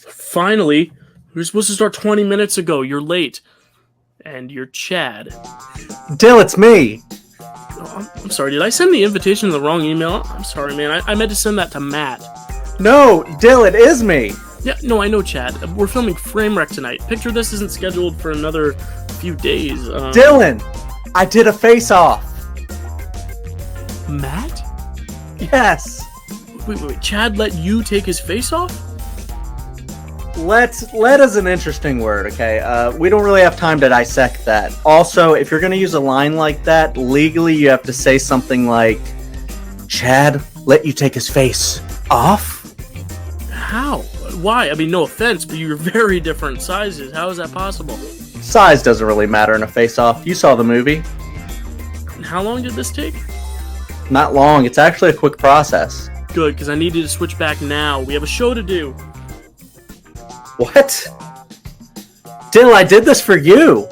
Finally, we were supposed to start 20 minutes ago. You're late. And you're Chad. Dyl, it's me. Oh, I'm sorry, did I send the invitation to the wrong email? I'm sorry, man. I meant to send that to Matt. No, Dyl, it is me. Yeah, no, I know, Chad. We're filming Framewreck tonight. Picture this isn't scheduled for another few days. Dylan, I did a face-off. Matt? Yes. Wait. Chad let you take his face off? Let is an interesting word, okay? We don't really have time to dissect that. Also, if you're going to use a line like that, legally you have to say something like, Chad let you take his face off? How? Why? I mean, no offense, but you're very different sizes. How is that possible? Size doesn't really matter in a face-off. You saw the movie. And how long did this take? Not long. It's actually a quick process. Good, because I needed to switch back now. We have a show to do. What? Dylan, I did this for you.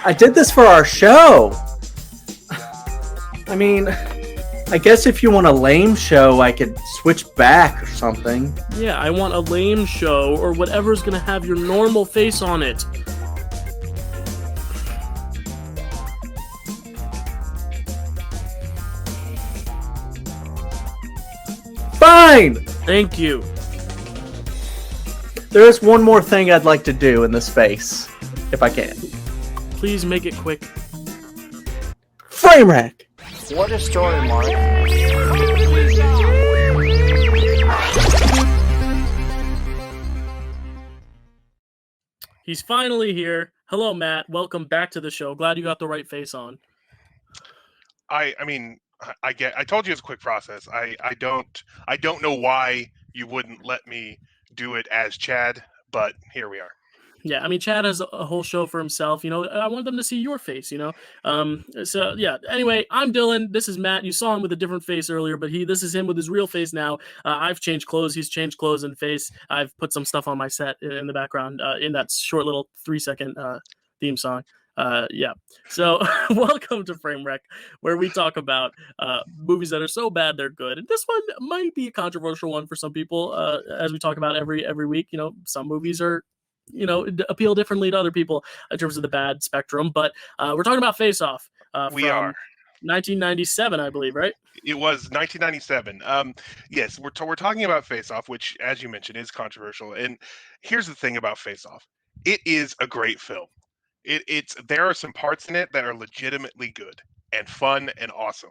I did this for our show. I mean, I guess if you want a lame show, I could switch back or something. Yeah, I want a lame show or whatever's gonna have your normal face on it. Fine! Thank you. There is one more thing I'd like to do in this space, if I can. Please make it quick. Framewreck! What a story, Mark. He's finally here. Hello, Matt. Welcome back to the show. Glad you got the right face on. I told you it's a quick process. I don't know why you wouldn't let me do it as Chad, but here we are. Yeah, I mean, Chad has a whole show for himself. I want them to see your face. So yeah. Anyway, I'm Dylan. This is Matt. You saw him with a different face earlier, but this is him with his real face now. I've changed clothes. He's changed clothes and face. I've put some stuff on my set in the background in that short little 3-second theme song. Yeah. So welcome to Framewreck, where we talk about movies that are so bad they're good. And this one might be a controversial one for some people, as we talk about every week. Some movies are, appeal differently to other people in terms of the bad spectrum. But we're talking about Face Off. We are 1997, I believe, right? It was 1997. Yes, we're talking about Face Off, which, as you mentioned, is controversial. And here's the thing about Face Off: it is a great film. There are some parts in it that are legitimately good and fun and awesome,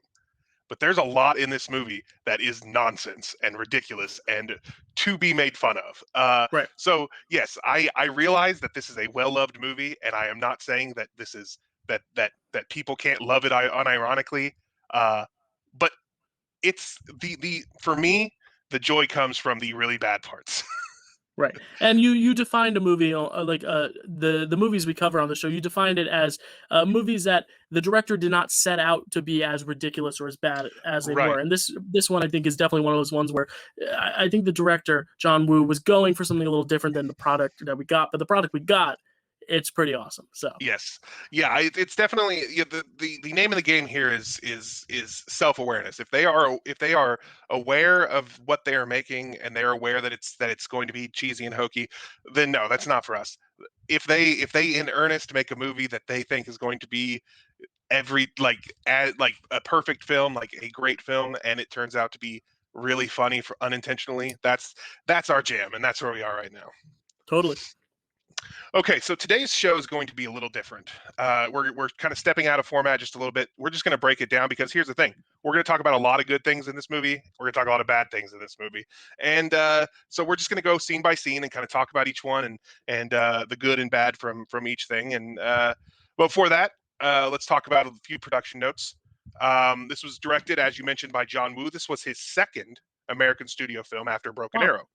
but there's a lot in this movie that is nonsense and ridiculous and to be made fun of. Right. So yes, I realize that this is a well-loved movie, and I am not saying that this is that people can't love it unironically. But it's for me, the joy comes from the really bad parts. Right. And you defined a movie like the movies we cover on the show. You defined it as movies that the director did not set out to be as ridiculous or as bad as they Right. were. And this one, I think, is definitely one of those ones where I think the director, John Woo, was going for something a little different than the product that we got. But the product we got, it's pretty awesome. So Yes, yeah, it's definitely the name of the game here is self-awareness. If they are aware of what they are making and they're aware that it's going to be cheesy and hokey, then no, that's not for us. If they in earnest make a movie that they think is going to be like a perfect film, like a great film, and it turns out to be really funny for unintentionally, that's our jam, and that's where we are right now. totally. Okay, so today's show is going to be a little different. We're kind of stepping out of format just a little bit. We're just going to break it down because here's the thing: we're going to talk about a lot of good things in this movie. We're going to talk a lot of bad things in this movie, and so we're just going to go scene by scene and kind of talk about each one and the good and bad from each thing. And before that, let's talk about a few production notes. This was directed, as you mentioned, by John Woo. This was his second American studio film after Broken Arrow,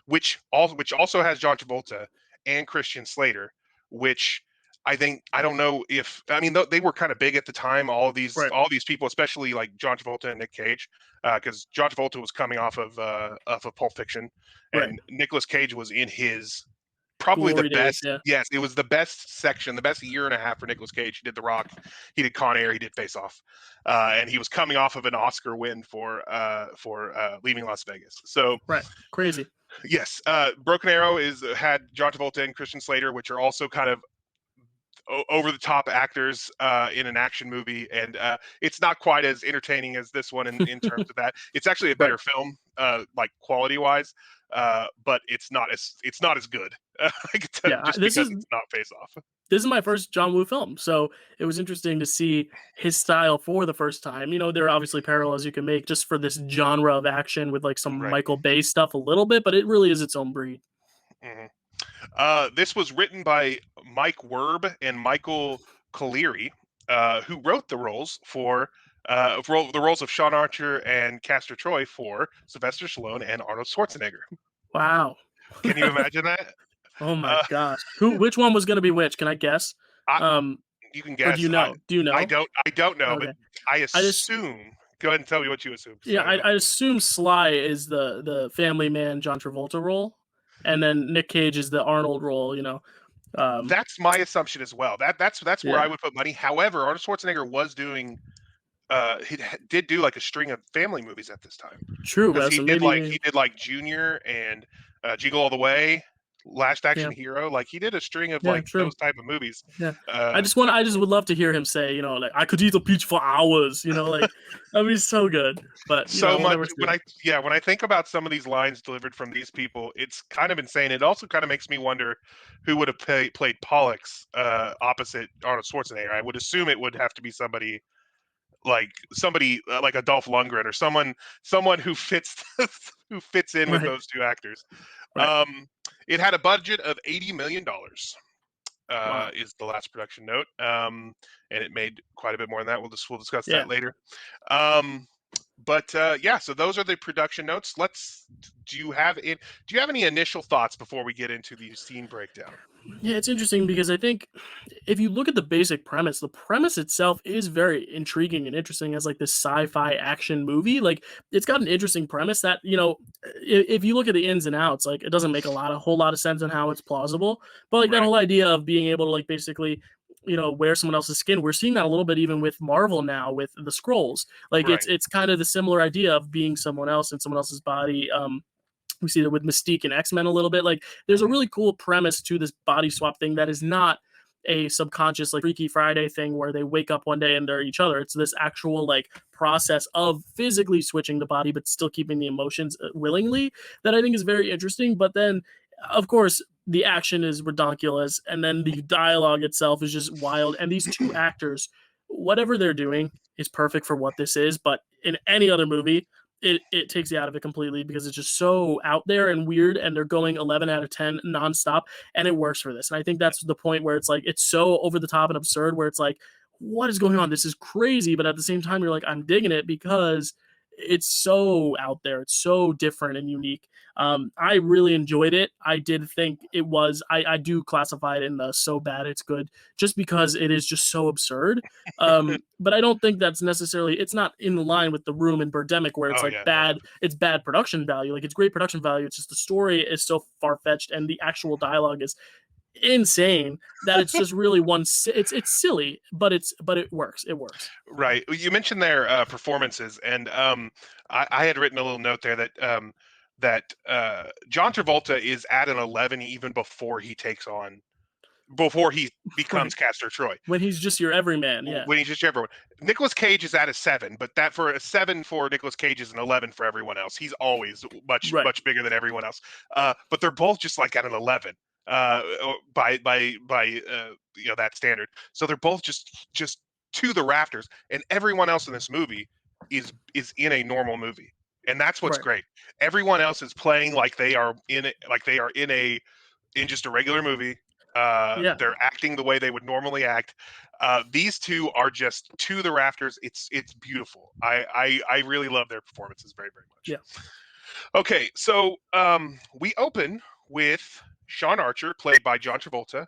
which also has John Travolta and Christian Slater, which I don't know if they were kind of big at the time. All these people, especially like John Travolta and Nick Cage, because John Travolta was coming off of Pulp Fiction, and Nicolas Cage was in his probably the glory days. best. Yeah. Yes, it was the best section, the best year and a half for Nicolas Cage. He did The Rock, he did Con Air, he did Face Off, and he was coming off of an Oscar win for Leaving Las Vegas. So Right. Crazy. yes, Broken Arrow had John Travolta and Christian Slater, which are also kind of over the top actors in an action movie, and it's not quite as entertaining as this one in terms of that. It's actually a better film, like quality wise, but it's not as good. I could tell, Yeah. just because it's not Face Off. This is my first John Woo film, so it was interesting to see his style for the first time. You know, there are obviously parallels you can make just for this genre of action with like some Right. Michael Bay stuff a little bit, but it really is its own breed. This was written by Mike Werb and Michael Colleary, who wrote the roles the roles of Sean Archer and Castor Troy for Sylvester Stallone and Arnold Schwarzenegger. Wow. Can you imagine that? Oh my Uh, gosh. Which one was going to be which? Can I guess? You can Or guess. do you know? Do you know? I don't know, Okay. but I assume. Go ahead and tell me what you assume. Yeah, I assume Sly is the family man John Travolta role, and then Nick Cage is the Arnold role. You know. That's my assumption as well. That's where Yeah. I would put money. However, Arnold Schwarzenegger was doing. Did do like a string of family movies at this time. True, Because so maybe he did like Junior and Jingle All the Way, Last Action Hero. Like he did a string of like true. those type of movies. Yeah, I just would love to hear him say, you know, like I could eat a peach for hours. You know, like that'd be so good. But So we'll much never see. when I think about some of these lines delivered from these people, it's kind of insane. It also kind of makes me wonder who would have played Pollux opposite Arnold Schwarzenegger. I would assume it would have to be somebody like a Dolph Lundgren or someone who fits who fits in with Right. those two actors. Right. It had a budget of $80 million. Wow. Is the last production note, and it made quite a bit more than that. We'll discuss Yeah. that later. Yeah, so those are the production notes. Do you have any initial thoughts before we get into the scene breakdown? Yeah, it's interesting because I think if you look at the basic premise, the premise itself is very intriguing and interesting as like this sci-fi action movie. Like it's got an interesting premise that, you know, if you look at the ins and outs, like it doesn't make a whole lot of sense on how it's plausible. But like that Right. whole idea of being able to like basically, you know, wear someone else's skin, we're seeing that a little bit even with Marvel now with the Scrolls. Like Right. it's kind of the similar idea of being someone else in someone else's body. We see that with Mystique and X-Men a little bit. Like there's a really cool premise to this body swap thing that is not a subconscious like Freaky Friday thing where they wake up one day and they're each other. It's this actual like process of physically switching the body but still keeping the emotions willingly that I think is very interesting. But then of course the action is redonkulous and then the dialogue itself is just wild, and these two actors, whatever they're doing is perfect for what this is. But in any other movie, it takes you out of it completely because it's just so out there and weird, and they're going 11 out of 10 nonstop, and it works for this. And I think that's the point where it's like it's so over the top and absurd where it's like, what is going on? This is crazy, but at the same time you're like, I'm digging it because it's so out there, it's so different and unique. I really enjoyed it. I did think it was, I do classify it in the so bad it's good just because it is just so absurd. But I don't think that's necessarily, it's not in line with The Room and Birdemic where it's bad, it's bad production value. Like it's great production value. It's just the story is so far-fetched and the actual dialogue is insane that it's just really it's silly, but it works. It works. Right. You mentioned their performances, and I had written a little note there that John Travolta is at an 11 even before he becomes Castor Troy. When he's just your everyman, yeah. When he's just your everyone. Nicolas Cage is at a 7, but that for a 7 for Nicolas Cage is an 11 for everyone else. He's always much bigger than everyone else. But they're both just like at an 11 by that standard. So they're both just to the rafters, and everyone else in this movie is in a normal movie. And that's what's great. Everyone else is playing like they are in just a regular movie. They're acting the way they would normally act. These two are just to the rafters. It's beautiful. I really love their performances very, very much. Yeah. Okay, so we open with Sean Archer, played by John Travolta,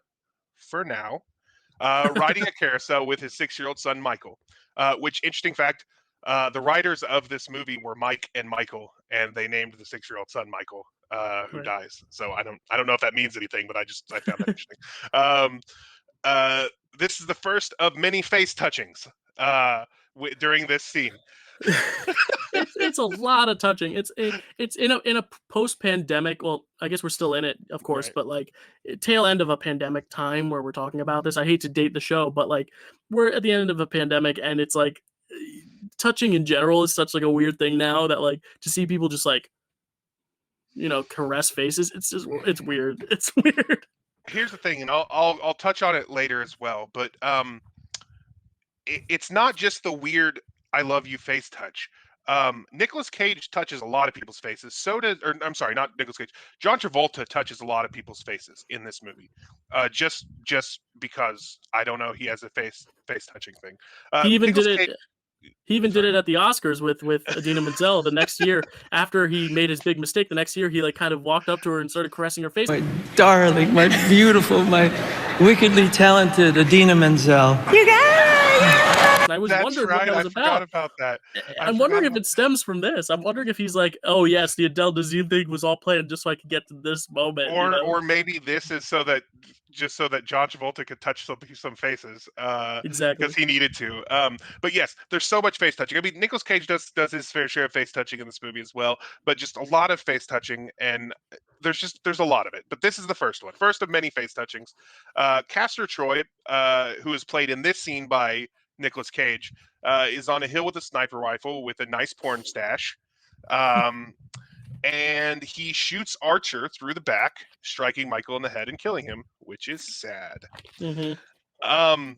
for now, riding a carousel with his 6-year-old son Michael. Which, interesting fact, The writers of this movie were Mike and Michael, and they named the 6-year-old son Michael, who Right. dies. So I don't know if that means anything, but I found that interesting. Um, uh, this is the first of many face touchings during this scene. It's a lot of touching. It's in a post pandemic. Well, I guess we're still in it, of course, Right. but like tail end of a pandemic time where we're talking about this. I hate to date the show, but like we're at the end of a pandemic, and it's like touching in general is such like a weird thing now that like to see people just like caress faces. It's weird. It's weird. Here's the thing, and I'll touch on it later as well. But it's not just the weird "I love you" face touch. Nicolas Cage touches a lot of people's faces. So does, or I'm sorry, not Nicolas Cage. John Travolta touches a lot of people's faces in this movie. Just because I don't know, he has a face touching thing. He even Nicolas did Cage. it. He even did it at the Oscars with Idina Menzel the next year after he made his big mistake. The next year, he like kind of walked up to her and started caressing her face. My darling, my beautiful, my wickedly talented Idina Menzel. You got it! And I was That's wondering right. what that was I forgot about. about that. I'm wondering if it stems from this. I'm wondering if he's like, oh yes, the Adele Dazeem thing was all planned just so I could get to this moment. Or maybe this is so that John Travolta could touch some faces, Exactly. because he needed to. But yes, there's so much face touching. I mean, Nicolas Cage does his fair share of face touching in this movie as well, but just a lot of face touching, and there's a lot of it. But this is the first one, first of many face touchings. Castor Troy, who is played in this scene by Nicolas Cage, is on a hill with a sniper rifle with a nice porn stash. And he shoots Archer through the back, striking Michael in the head and killing him, which is sad. Mm-hmm.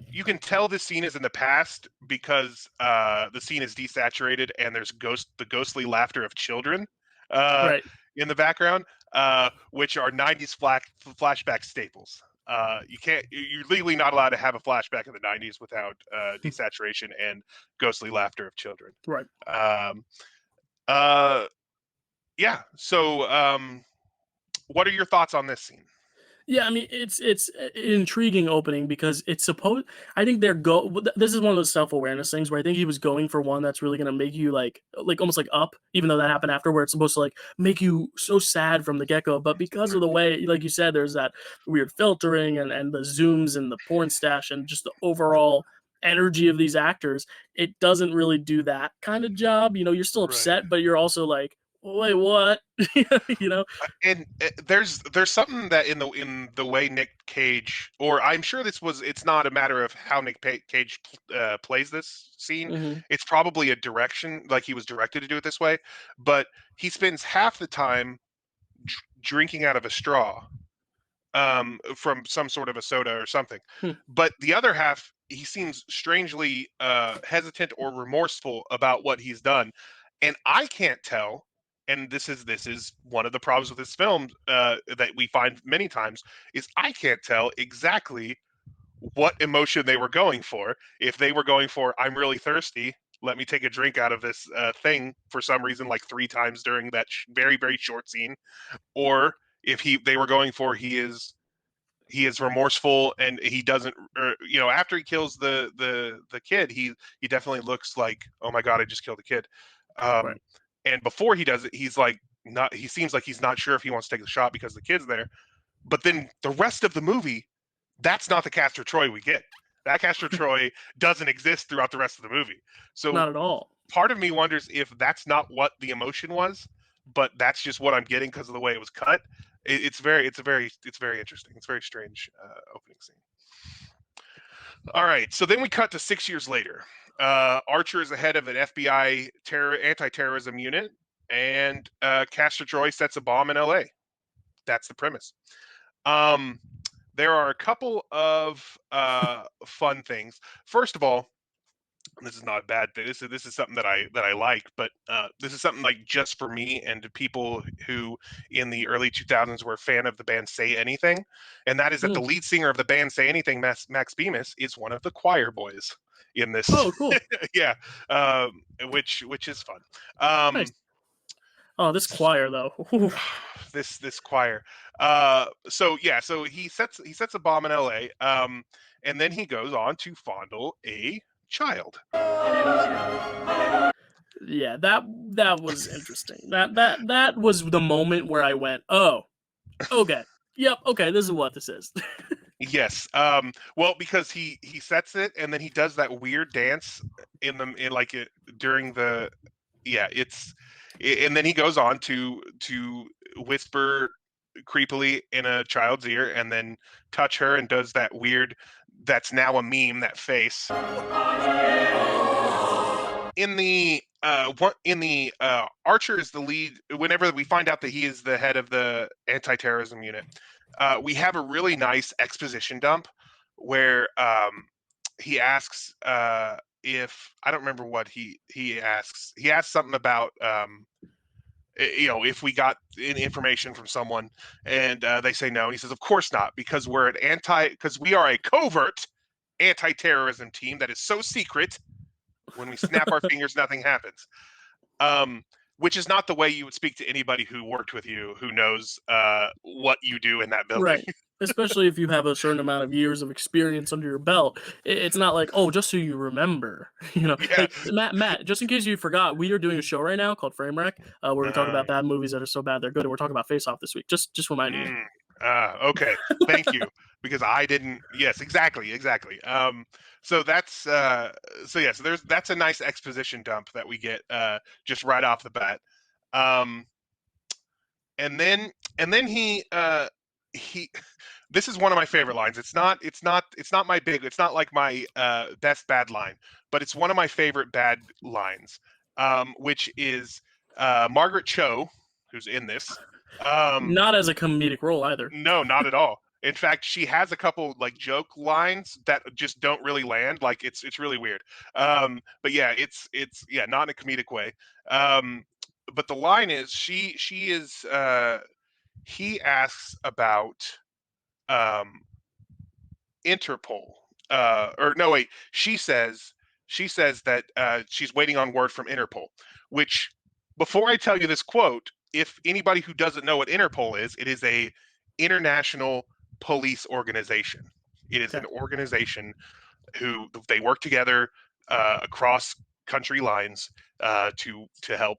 You can tell this scene is in the past because the scene is desaturated and there's the ghostly laughter of children Right. in the background, which are 90s flashback staples. You're legally not allowed to have a flashback in the 90s without desaturation and ghostly laughter of children. Right. Yeah. So, what are your thoughts on this scene? Yeah, I mean it's an intriguing opening because it's supposed. I think This is one of those self-awareness things where I think he was going for one that's really gonna make you like almost like Up, even though that happened after, where it's supposed to like make you so sad from the get-go. But because of the way, like you said, there's that weird filtering and the zooms and the porn stash and just the overall energy of these actors, it doesn't really do that kind of job. You're still upset, but you're also like, wait, what? And there's something that in the way Nick Cage, or I'm sure it's not a matter of how Nick Cage plays this scene. Mm-hmm. It's probably a direction, like he was directed to do it this way, but he spends half the time drinking out of a straw from some sort of a soda or something. But the other half, he seems strangely hesitant or remorseful about what he's done. And I can't tell, and this is one of the problems with this film that we find many times, is I can't tell exactly what emotion they were going for. If they were going for, I'm really thirsty, let me take a drink out of this thing for some reason, like 3 times during that very, very short scene, or if they were going for he is remorseful and he doesn't, after he kills the kid, he definitely looks like, oh my god, I just killed a kid. Right. And before he does it, he's like he seems like he's not sure if he wants to take the shot because the kid's there. But then the rest of the movie, that's not the Castor Troy we get. That Castor Troy doesn't exist throughout the rest of the movie. So Not at all. Part of me wonders if that's not what the emotion was, but that's just what I'm getting because of the way it was cut. It's very interesting. It's a very strange opening scene. All right, so then we cut to 6 years later. Archer is the head of an FBI anti-terrorism unit, and Castor Troy sets a bomb in LA. That's the premise. There are a couple of fun things. First of all, this is not a bad thing. This is something that I like, but this is something like just for me and to people who in the early 2000s were a fan of the band Say Anything, and that is that the lead singer of the band Say Anything, Max Bemis, is one of the choir boys in this. Oh, cool. Yeah, which is fun. Nice. Oh, this choir though. this choir. So he sets a bomb in LA, and then he goes on to fondle a child. Yeah, that was interesting. That was the moment where I went, oh, okay, yep, okay, this is what this is. Yes. Well, because he sets it and then he does that weird dance in like it during the yeah, and then he goes on to whisper creepily in a child's ear and then touch her and does that weird that's now a meme, that face. Archer is the lead. Whenever we find out that he is the head of the anti-terrorism unit, we have a really nice exposition dump where he asks if I don't remember what he asks. He asks something about if we got information from someone, and they say no. And he says, "Of course not, because we are a covert anti-terrorism team that is so secret. When we snap our fingers, nothing happens." Which is not the way you would speak to anybody who worked with you, who knows what you do in that building. Right. Especially if you have a certain amount of years of experience under your belt. It's not like, oh, just so you remember. Yeah. Like Matt, just in case you forgot, we are doing a show right now called Framewreck, where we talk about bad movies that are so bad they're good, and we're talking about Face Off this week. Just reminding you. Okay, thank you, because I didn't. Yes, exactly. So that's that's a nice exposition dump that we get just right off the bat. And then he this is one of my favorite lines. It's not like my best bad line, but it's one of my favorite bad lines, which is Margaret Cho, who's in this. Not as a comedic role either. No, not at all. In fact, she has a couple like joke lines that just don't really land. Like it's really weird. But yeah, it's not in a comedic way. But the line is he asks about Interpol. Or no, wait. She says that she's waiting on word from Interpol. Which, before I tell you this quote, if anybody who doesn't know what Interpol is, it is a international police organization. It is an organization who they work together across country lines to help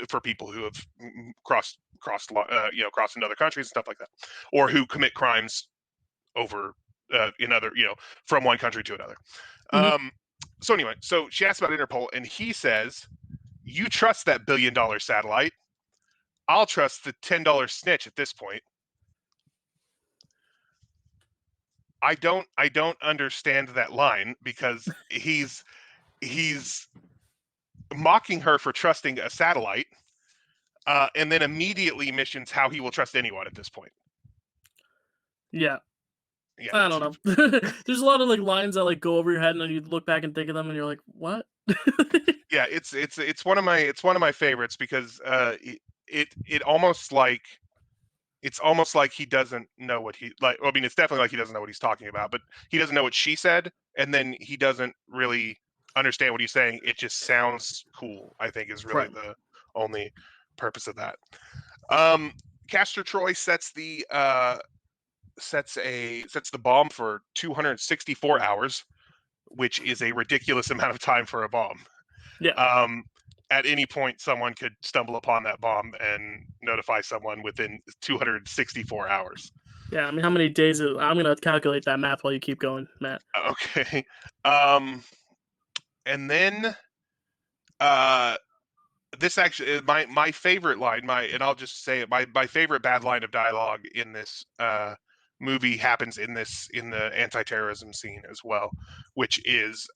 for people who have crossed into other countries and stuff like that, or who commit crimes over in other from one country to another. Mm-hmm. So anyway, so she asked about Interpol, and he says, "You trust that $1 billion satellite? I'll trust the $10 snitch at this point." I don't understand that line, because he's mocking her for trusting a satellite, and then immediately mentions how he will trust anyone at this point. Yeah. Yeah, I don't know. There's a lot of like lines that like go over your head, and then you look back and think of them, and you're like, "What?" Yeah, it's one of my favorites, because it almost like it's almost like he doesn't know what he like. Well, I mean, it's definitely like he doesn't know what he's talking about, but he doesn't know what she said, and then he doesn't really understand what he's saying. It just sounds cool, I think, is really the only purpose of that. Castor Troy sets the bomb for 264 hours, which is a ridiculous amount of time for a bomb. Yeah. At any point, someone could stumble upon that bomb and notify someone within 264 hours. Yeah, I mean, how many days? I'm gonna calculate that math while you keep going, Matt. Okay. And then this actually is my favorite line. And I'll just say it. My favorite bad line of dialogue in this movie happens in the anti-terrorism scene as well, which is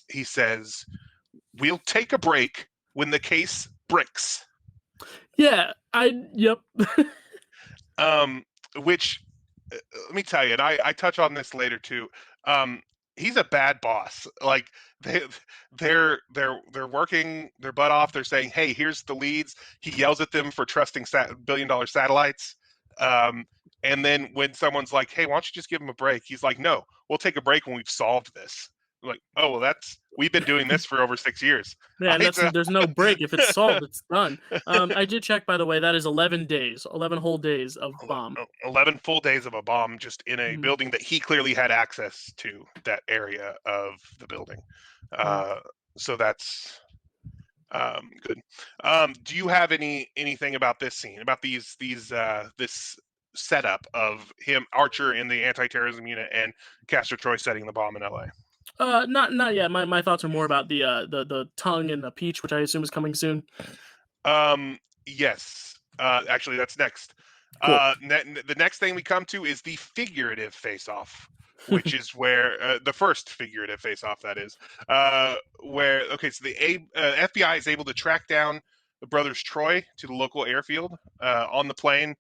he says, "We'll take a break when the case bricks." Yeah, yep. Which let me tell you, and I touch on this later too. He's a bad boss. Like they're working their butt off. They're saying, "Hey, here's the leads." He yells at them for trusting $1 billion satellites. And then when someone's like, "Hey, why don't you just give him a break?" He's like, "No, we'll take a break when we've solved this." like, oh well, we've been doing this for over 6 years. Yeah, and So, there's no break. If it's solved, it's done. I did check, by the way. That is 11 days, 11 whole days of bomb. 11 full days of a bomb just in a Mhm, building that he clearly had access to, that area of the building. mhm. Uh, so that's good. Do you have anything about this scene, about this setup of him, Archer in the anti-terrorism unit, and Castor Troy setting the bomb in L.A.? Not yet. My thoughts are more about the tongue and the peach, which I assume is coming soon. Yes. Actually, that's next. Cool. The next thing we come to is the figurative face-off, which is where the first figurative face-off, that is, where so the FBI is able to track down the brothers Troy to the local airfield. On the plane,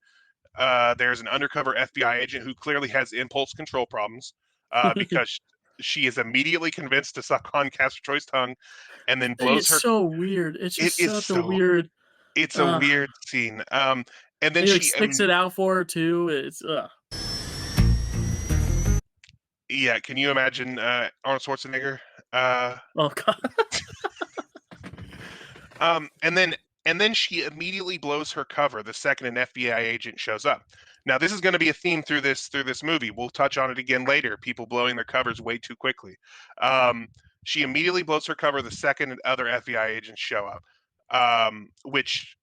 there's an undercover FBI agent who clearly has impulse control problems because she is immediately convinced to suck on Castor Troy's tongue, and then blows It's her. so weird. It's It just is such a so weird. It's a Uh, weird scene. And then and he like sticks it out for her too. yeah, can you imagine Arnold Schwarzenegger? Uh, Oh god. and then she immediately blows her cover the second an FBI agent shows up. Now, this is going to be a theme through this movie. We'll touch on it again later. People blowing their covers way too quickly. She immediately blows her cover the second other FBI agents show up, which,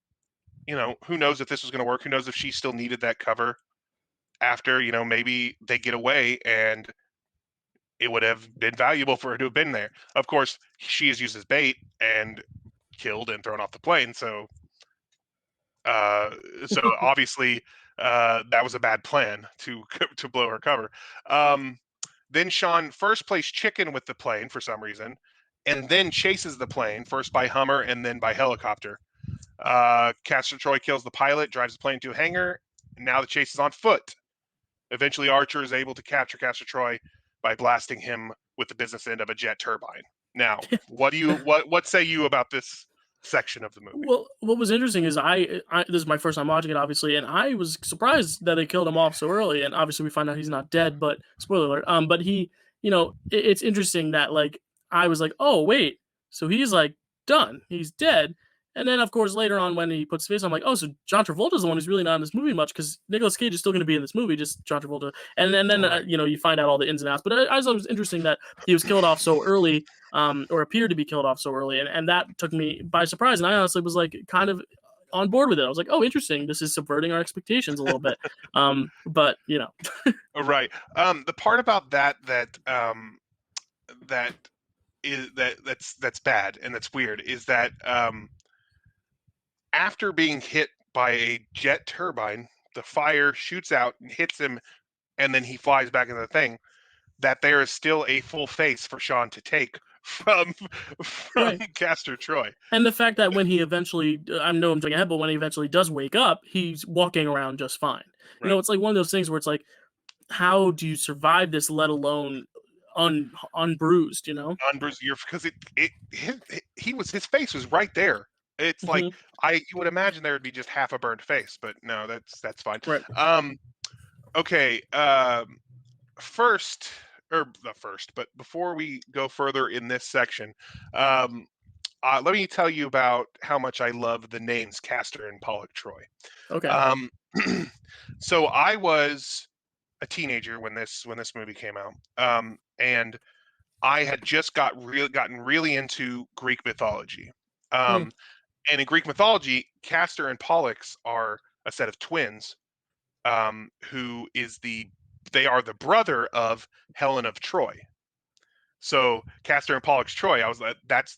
who knows if this was going to work? Who knows if she still needed that cover after, maybe they get away and it would have been valuable for her to have been there. Of course, she is used as bait and killed and thrown off the plane. Uh, so obviously, that was a bad plan to to blow her cover. Then Sean first plays chicken with the plane for some reason, and then chases the plane first by Hummer and then by helicopter. Castor Troy kills the pilot, drives the plane to a hangar, and now the chase is on foot. Eventually, Archer is able to capture Castor Troy by blasting him with the business end of a jet turbine. Now, what say you about this section of the movie? Well, what was interesting is this is my first time watching it, obviously, and I was surprised that they killed him off so early. And obviously, we find out he's not dead, but spoiler alert. But he, it's interesting that like I was like, oh wait, so he's like done, he's dead. And then of course later on when he puts his face, I'm like, oh, so John Travolta's the one who's really not in this movie much because Nicolas Cage is still going to be in this movie, just John Travolta. And then Right. you find out all the ins and outs. But I thought it was interesting that he was killed off so early, or appeared to be killed off so early, and that took me by surprise. And I honestly was like kind of on board with it. I was like, oh, interesting. This is subverting our expectations a little bit. But Right. The part about that that's bad and that's weird is that after being hit by a jet turbine, the fire shoots out and hits him, and then he flies back into the thing. That there is still a full face for Sean to take from right. Castor Troy. And the fact that when he eventually, I know I'm jumping ahead, but when he eventually does wake up, he's walking around just fine. Right. It's like one of those things where it's like, how do you survive this, let alone unbruised? Unbruised, because his face was right there. It's like you would imagine there would be just half a burned face, but no, that's fine. Right. Okay. First, or not first, but before we go further in this section, let me tell you about how much I love the names Castor and Pollock Troy. Okay. So I was a teenager when this movie came out, and I had just gotten really into Greek mythology. And in Greek mythology, Castor and Pollux are a set of twins, they are the brother of Helen of Troy. So Castor and Pollux Troy, I was like, that's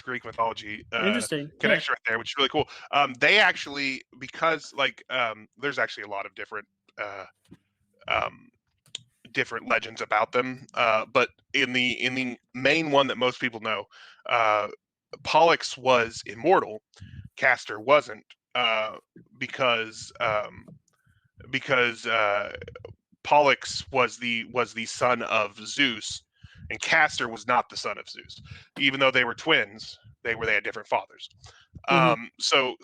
Greek mythology Interesting. connection right there, which is really cool. They actually, because there's actually a lot of different different legends about them, but in the main one that most people know, Pollux was immortal, Castor wasn't, because Pollux was the son of Zeus, and Castor was not the son of Zeus. Even though they were twins, they had different fathers. So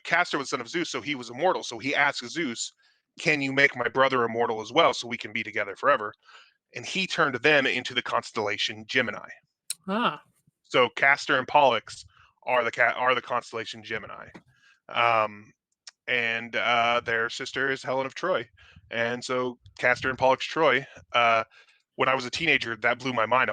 Castor was the son of Zeus, so he was immortal. So he asked Zeus, "Can you make my brother immortal as well, so we can be together forever?" and he turned them into the constellation Gemini. Ah, So Castor and Pollux are the constellation Gemini, um, and their sister is Helen of Troy, and so Castor and Pollux Troy. When I was a teenager, that blew my mind.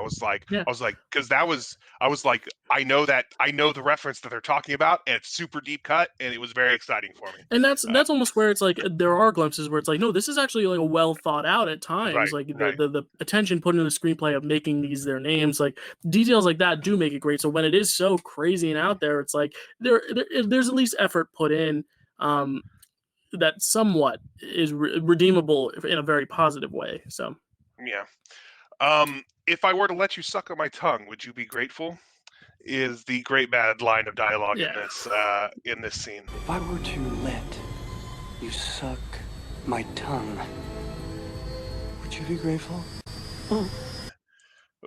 yeah. Because I was like, I know the reference that they're talking about, and it's super deep cut, and it was very exciting for me. And that's almost where it's like there are glimpses where it's like, no, this is actually like a well thought out at times. Right, Like right. the attention put into the screenplay of making these their names, like details like that do make it great. So when it is so crazy and out there, it's like there's at least effort put in that somewhat is redeemable in a very positive way. So Yeah. If I were to let you suck on my tongue, would you be grateful? Is the great bad line of dialogue yeah, in this scene. If I were to let you suck my tongue, would you be grateful?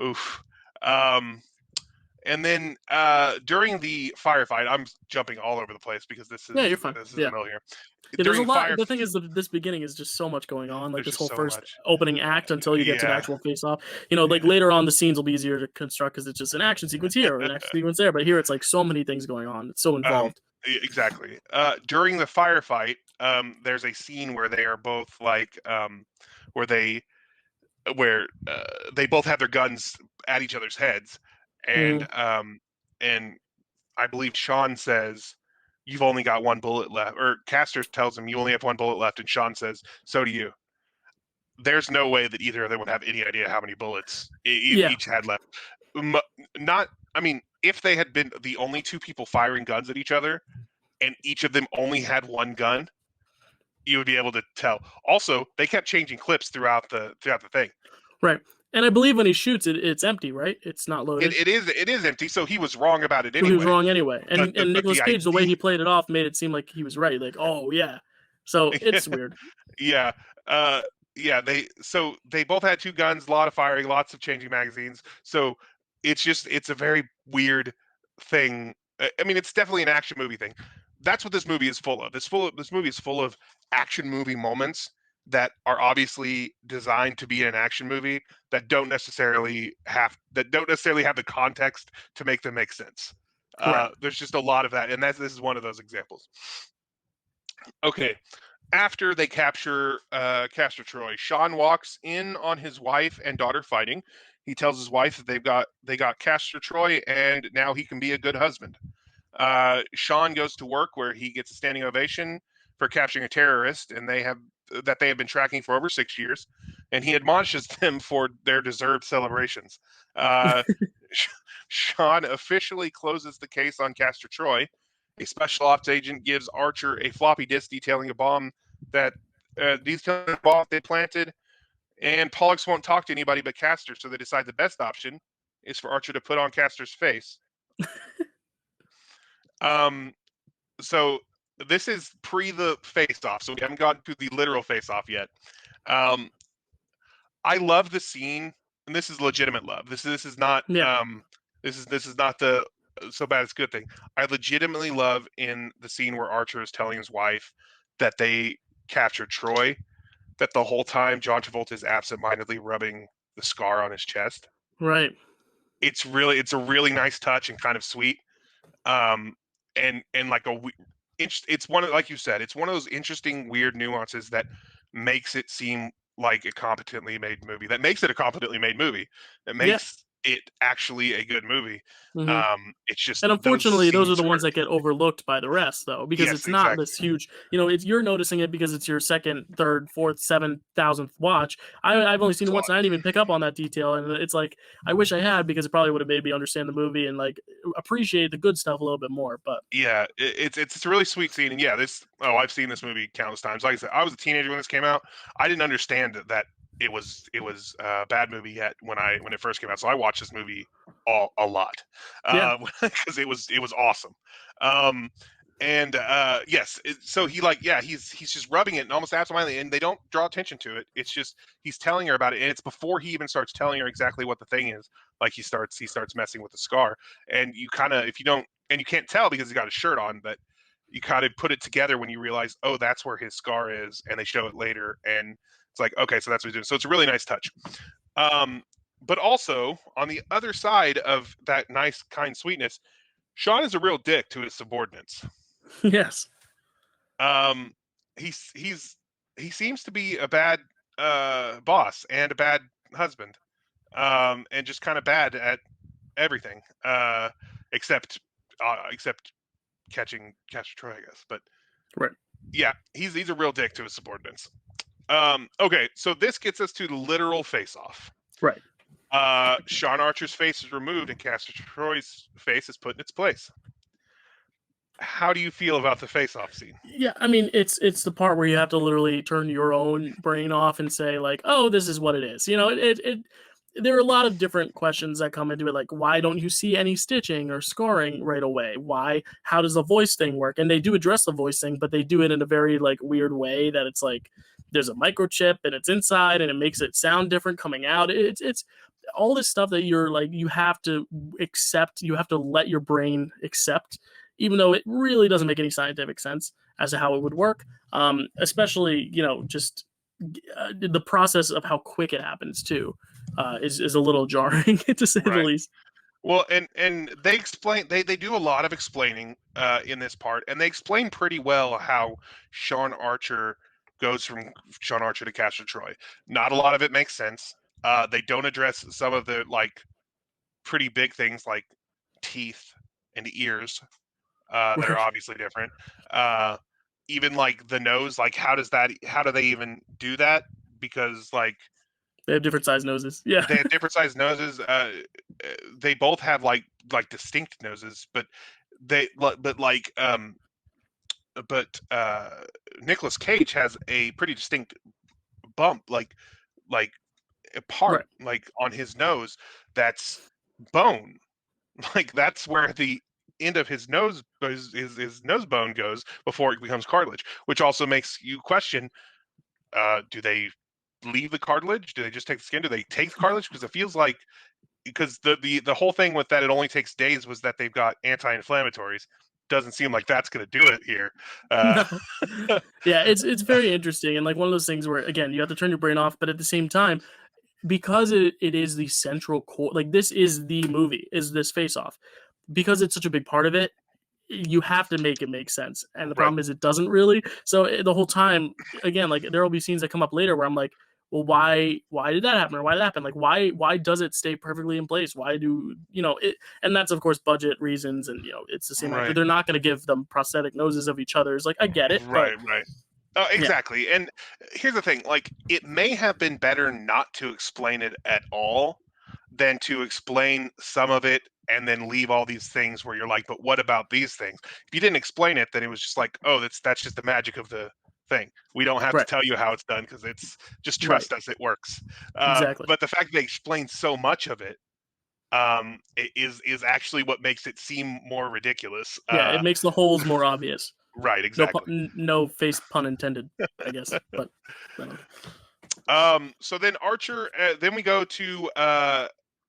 Oof. And then during the firefight, I'm jumping all over the place because yeah, you're fine. this is Yeah. the middle here. Yeah, there's a During lot. The thing is, this beginning is just so much going on. Like there's this just whole so first much. opening act until you get to the Yeah. actual face-off. You know, like later on, the scenes will be easier to construct because it's just an action sequence here or an action sequence there. But here, it's like so many things going on. It's so involved. Exactly. During the firefight, there's a scene where they are both like, where they both have their guns at each other's heads, and I believe Sean says, "You've only got one bullet left," or Castor tells him, "You only have one bullet left," and Sean says, "So do you." There's no way that either of them would have any idea how many bullets Yeah. each had left. Not, I mean, if they had been the only two people firing guns at each other, and each of them only had one gun, you would be able to tell. Also, they kept changing clips throughout the thing. Right. And I believe when he shoots it, it's empty, right? It's not loaded. It is empty, so he was wrong about it So anyway. he was wrong anyway. And But Nicolas the Cage, the way idea- he played it off, made it seem like he was right. Like, oh yeah. So it's weird. Yeah. Yeah, they both had two guns, a lot of firing, lots of changing magazines. So it's a very weird thing. I mean, it's definitely an action movie thing. That's what this movie is full of. This movie is full of action movie moments that are obviously designed to be an action movie that don't necessarily have the context to make them make sense. There's just a lot of that, and this is one of those examples. Okay. After they capture Castor Troy, Sean walks in on his wife and daughter fighting. He tells his wife that they got Castor Troy, and now he can be a good husband. Sean goes to work where he gets a standing ovation for capturing a terrorist, and they have been tracking for over 6 years, and he admonishes them for their deserved celebrations. Sean officially closes the case on Castor Troy. A special ops agent gives Archer a floppy disk detailing a bomb they planted, and Pollux won't talk to anybody but Castor, so they decide the best option is for Archer to put on Castor's face. So this is pre the face-off, so we haven't gotten to the literal face-off yet. I love the scene, and this is legitimate love. This is not this is not the so bad it's a good thing. I legitimately love in the scene where Archer is telling his wife that they captured Troy, that the whole time John Travolta is absentmindedly rubbing the scar on his chest. Right. It's a really nice touch and kind of sweet. And like it's one of, like you said, it's one of those interesting, weird nuances that makes it seem like a competently made movie. That makes it a competently made movie. That makes it actually a good movie. It's just, and unfortunately, those are the scenes ones hurt. that get overlooked by the rest, though, because Yes, it's not exactly. this huge. You know, you're noticing it because it's your second, third, fourth, 7,000th watch. I've only seen it once, and I didn't even pick up on that detail. And it's like I wish I had, because it probably would have made me understand the movie and like appreciate the good stuff a little bit more. But Yeah, it's a really sweet scene, and yeah, I've seen this movie countless times. Like I said, I was a teenager when this came out. I didn't understand that it was a bad movie yet when it first came out. So I watched this movie a lot because it was awesome. Yes, so he's just rubbing it and almost absentmindedly, and they don't draw attention to it. It's just he's telling her about it, and it's before he even starts telling her exactly what the thing is. Like he starts messing with the scar, and you kind of, if you don't, and you can't tell because he's got a shirt on, but you kind of put it together when you realize, oh, that's where his scar is, and they show it later, and it's like, okay, so that's what he's doing. So it's a really nice touch. But also on the other side of that nice, kind sweetness, Sean is a real dick to his subordinates. Yes. Um, he seems to be a bad boss and a bad husband, and just kind of bad at everything, except catching Troy, I guess. But Right. yeah, he's a real dick to his subordinates. Okay, so this gets us to the literal face-off. Right. Sean Archer's face is removed and Castor Troy's face is put in its place. How do you feel about the face-off scene? Yeah, I mean, it's the part where you have to literally turn your own brain off and say like, "Oh, this is what it is." You know, there are a lot of different questions that come into it, like why don't you see any stitching or scoring right away? How does the voice thing work? And they do address the voice thing, but they do it in a very like weird way that it's like there's a microchip and it's inside and it makes it sound different coming out. It's all this stuff that you're like you have to accept, you have to let your brain accept, even though it really doesn't make any scientific sense as to how it would work. Especially, just the process of how quick it happens too is a little jarring to say the least. Well, and they explain they do a lot of explaining in this part, and they explain pretty well how Sean Archer goes from Sean Archer to Castor Troy. Not a lot of it makes sense. They don't address some of the like pretty big things like teeth and ears that are obviously different. Even like the nose, like how do they even do that? Because like they have different size noses. Yeah, they have different size noses. They both have like distinct noses, but Nicolas Cage has a pretty distinct bump, like a part like on his nose that's bone. Like that's where the end of his nose his nose bone goes before it becomes cartilage, which also makes you question: do they leave the cartilage? Do they just take the skin? Do they take the cartilage? Because it feels like the whole thing with that it only takes days was that they've got anti-inflammatories. Doesn't seem like that's going to do it here. No. Yeah, it's very interesting, and like one of those things where again you have to turn your brain off, but at the same time, because it is the central core, like this is the movie, is this face off, because it's such a big part of it, you have to make it make sense, and the problem is it doesn't really. So the whole time, again, like there will be scenes that come up later where I'm like, well, why did that happen, or why did that happen? Like why does it stay perfectly in place? Why do it? And that's of course budget reasons, and it's the same actor. They're not going to give them prosthetic noses of each other's. Like I get it, right. Oh, exactly. Yeah. And here's the thing: like, it may have been better not to explain it at all than to explain some of it and then leave all these things where you're like, but what about these things? If you didn't explain it, then it was just like, oh, that's just the magic of the thing. We don't have to tell you how it's done because it's just trust us, it works. Exactly. But the fact that they explain so much of it is actually what makes it seem more ridiculous. Yeah, it makes the holes more obvious. Right, exactly. No face pun intended, I guess. But so then Archer, then we go to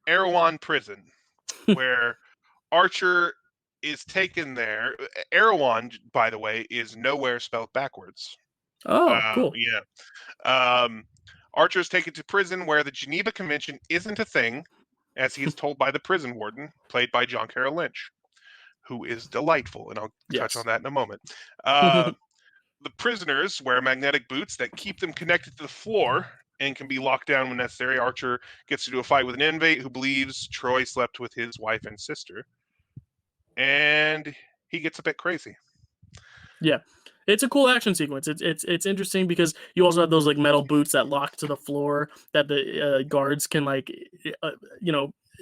Erewhon Prison, where Archer is taken there. Erewhon, by the way, is nowhere spelled backwards. Oh, cool. Yeah. Archer is taken to prison where the Geneva Convention isn't a thing, as he is told by the prison warden, played by John Carroll Lynch, who is delightful, and I'll touch on that in a moment. The prisoners wear magnetic boots that keep them connected to the floor and can be locked down when necessary. Archer gets into a fight with an inmate who believes Troy slept with his wife and sister, and he gets a bit crazy. Yeah. It's a cool action sequence. It's interesting because you also have those like metal boots that lock to the floor that the guards can like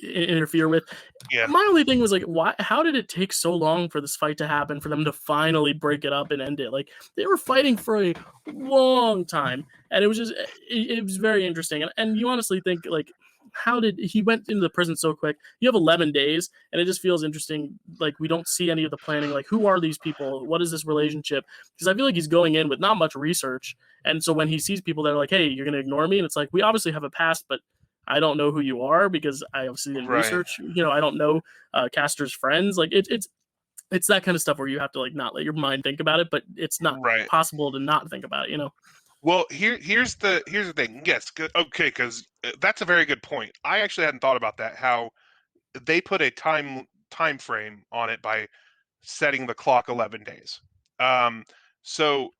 interfere with. Yeah. My only thing was like, how did it take so long for this fight to happen, for them to finally break it up and end it? Like they were fighting for a long time, and it was just it was very interesting. And you honestly think like, how did he went into the prison so quick? You have 11 days, and it just feels interesting. Like we don't see any of the planning. Like who are these people? What is this relationship? Because I feel like he's going in with not much research, and so when he sees people that are like, "Hey, you're going to ignore me," and it's like we obviously have a past, but I don't know who you are because I obviously didn't research. I don't know Castor's friends. Like it's that kind of stuff where you have to like not let your mind think about it, but it's not possible to not think about it. Well, here's the thing. Yes, okay, because that's a very good point. I actually hadn't thought about that. How they put a time frame on it by setting the clock 11 days. Um, so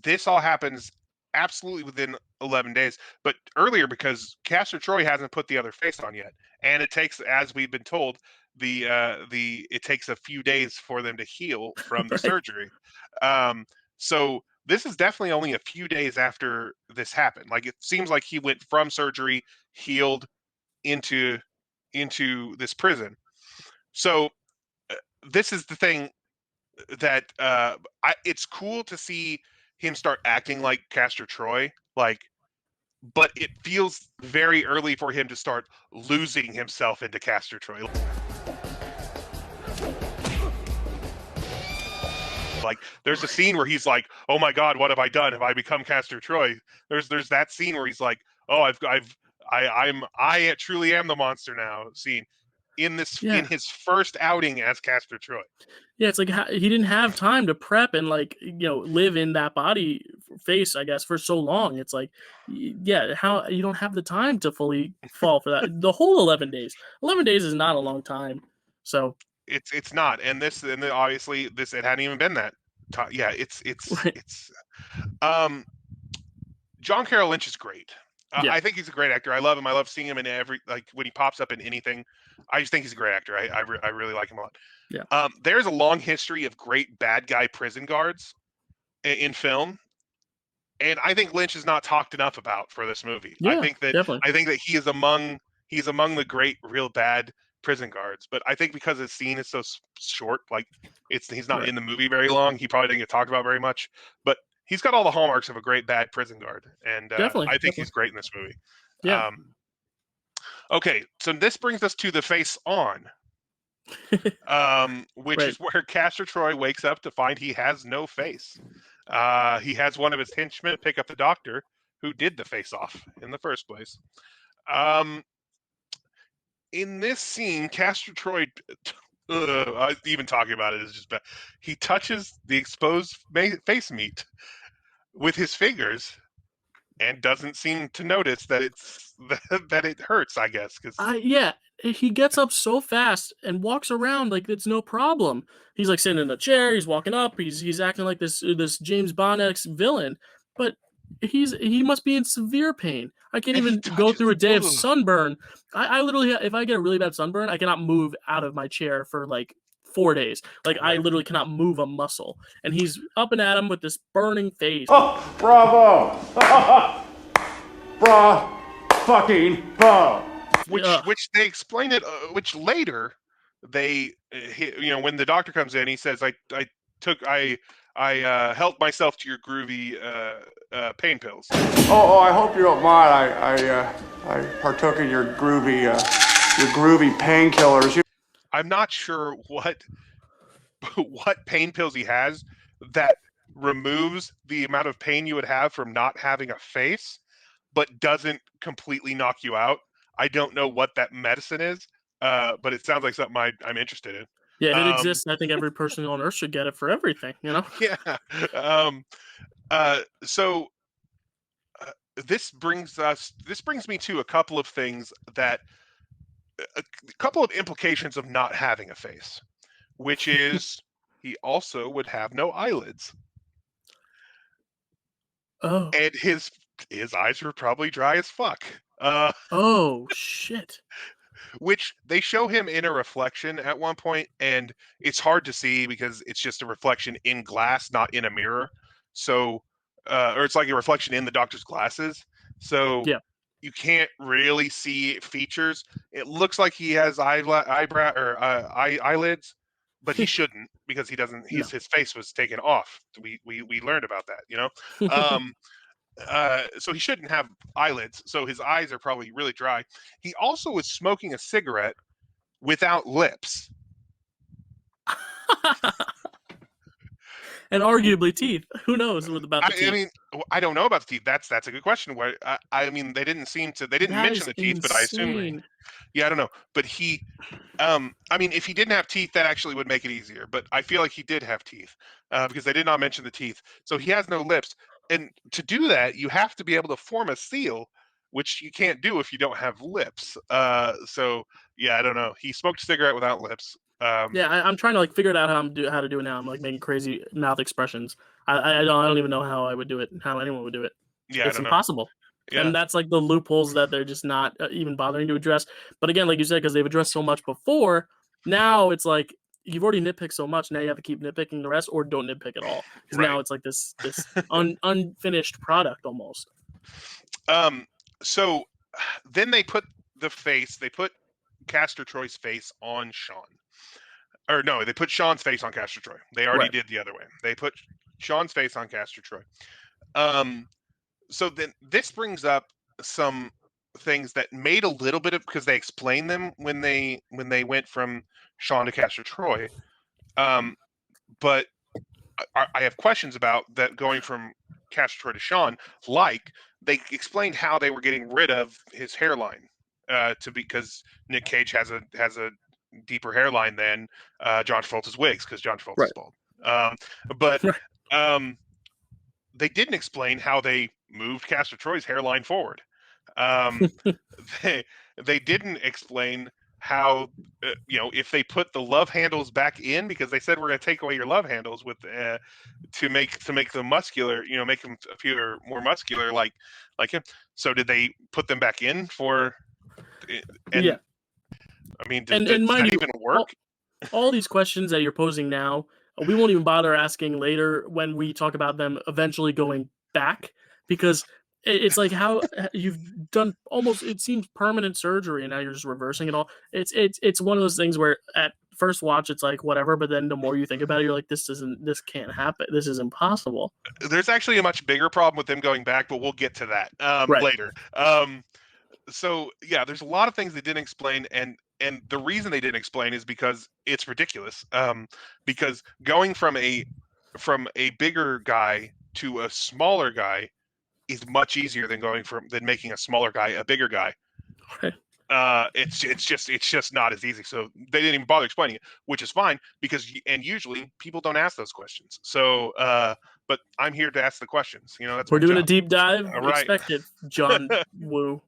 this all happens absolutely within 11 days, but earlier because Castor Troy hasn't put the other face on yet, and it takes, as we've been told, the it takes a few days for them to heal from the Right. surgery. Um, so this is definitely only a few days after this happened. Like it seems like he went from surgery, healed into this prison. So this is the thing that it's cool to see him start acting like Castor Troy, like, but it feels very early for him to start losing himself into Castor Troy. Like, there's a scene where he's like, "Oh my God, what have I done? Have I become Castor Troy?" There's that scene where he's like, "Oh, I truly am the monster now." Scene in Yeah. his first outing as Castor Troy. Yeah, it's like he didn't have time to prep and like live in that body face, I guess, for so long. It's like, yeah, how you don't have the time to fully fall for that. The whole 11 days. 11 days is not a long time. So It's not, and then obviously this it hadn't even been that. Yeah, right. it's um John Carroll Lynch is great. Yeah, I think he's a great actor. I love him. I love seeing him in every, like, when he pops up in anything. I just think he's a great actor. I really like him a lot. yeah, There's a long history of great bad guy prison guards in film, and I think Lynch is not talked enough about for this movie. yeah, definitely. I think that he's among the great real bad prison guards. But I think because his scene is so short, like he's not Right. in the movie very long. He probably didn't get talked about very much. But he's got all the hallmarks of a great bad prison guard, and Definitely, I think he's definitely. great in this movie. Yeah. Um, okay, so this brings us to the face on, which Right. is where Castor Troy wakes up to find he has no face. He has one of his henchmen pick up the doctor who did the face off in the first place. Um, in this scene, Castor Troy, even talking about it is just bad. He touches the exposed face meat with his fingers and doesn't seem to notice that that it hurts. I guess because Yeah, he gets up so fast and walks around like it's no problem. He's like sitting in a chair, he's walking up, he's acting like this James Bond-esque villain, but he must be in severe pain. I can't and he even go touches. through a day of Ugh. sunburn. I literally, if I get a really bad sunburn, I cannot move out of my chair for like 4 days. Like I Right. literally cannot move a muscle, and he's up and at him with this burning face. Oh, bravo! Bra fucking bo! Ugh. Which they explain it, which later they when the doctor comes in, he says, I helped myself to your groovy pain pills. Oh, I hope you don't mind. I partook in your groovy painkillers. I'm not sure what what pain pills he has that removes the amount of pain you would have from not having a face, but doesn't completely knock you out. I don't know what that medicine is, but it sounds like something I'm interested in. Yeah, if it Um, exists, I think every person on Earth should get it for everything. yeah. Um, so this brings me to a couple of things that a couple of implications of not having a face, which is he also would have no eyelids, Oh. and his eyes were probably dry as fuck. Oh, shit. Which they show him in a reflection at one point, and it's hard to see because it's just a reflection in glass, not in a mirror. So, or it's like a reflection in the doctor's glasses. So Yeah. you can't really see features. It looks like he has eyelids, but he shouldn't because he doesn't. No. His face was taken off. We learned about that, Um, so he shouldn't have eyelids. So his eyes are probably really dry. He also was smoking a cigarette without lips. And arguably teeth. Who knows about the I teeth? mean, I don't know about the teeth. That's a good question. Where I mean, they didn't That mention is the teeth, but I assume. insane. Yeah, I don't know. But I mean, if he didn't have teeth, that actually would make it easier. But I feel like he did have teeth because they did not mention the teeth. So he has no lips. And to do that, you have to be able to form a seal, which you can't do if you don't have lips. So yeah, I don't know. He smoked a cigarette without lips. Yeah, I'm trying to like figure it out how to do it now. I'm like making crazy mouth expressions. I don't even know how I would do it. How anyone would do it. Yeah, I It's don't know. impossible. Yeah, And that's like the loopholes that they're just not even bothering to address. But again, like you said, because they've addressed so much before, now it's like you've already nitpicked so much. Now you have to keep nitpicking the rest, or don't nitpick at all. Because right. now it's like this unfinished product almost. So then they put Castor Troy's face on Sean. Or no, they put Sean's face on Castor Troy. They already Right. did the other way. They put Sean's face on Castor Troy. So then this brings up some things that made a little bit of, because they explained them when they went from Sean to Castor Troy. But I have questions about that going from Castor Troy to Sean. Like they explained how they were getting rid of his hairline because Nick Cage has a deeper hairline than John Travolta's wigs, because John Travolta's Right. bald. But Right. they didn't explain how they moved Castor Troy's hairline forward. Um, they didn't explain how if they put the love handles back in, because they said we're going to take away your love handles with to make them muscular, make them appear more muscular like him. So did they put them back in for? And Yeah. I mean, And does mind that you, even work? all these questions that you're posing now, we won't even bother asking later when we talk about them eventually going back, because it's like how you've done almost, it seems, permanent surgery and now you're just reversing it all. It's one of those things where at first watch it's like whatever, but then the more you think about it, you're like, this can't happen. This is impossible. There's actually a much bigger problem with them going back, but we'll get to that Right. later. So yeah, there's a lot of things they didn't explain, and the reason they didn't explain is because it's ridiculous. Because going from a bigger guy to a smaller guy is much easier than making a smaller guy a bigger guy. Right. It's just not as easy. So they didn't even bother explaining it, which is fine, because usually people don't ask those questions. So but I'm here to ask the questions. That's We're my doing a job. deep dive. All right. Expect it, John Woo.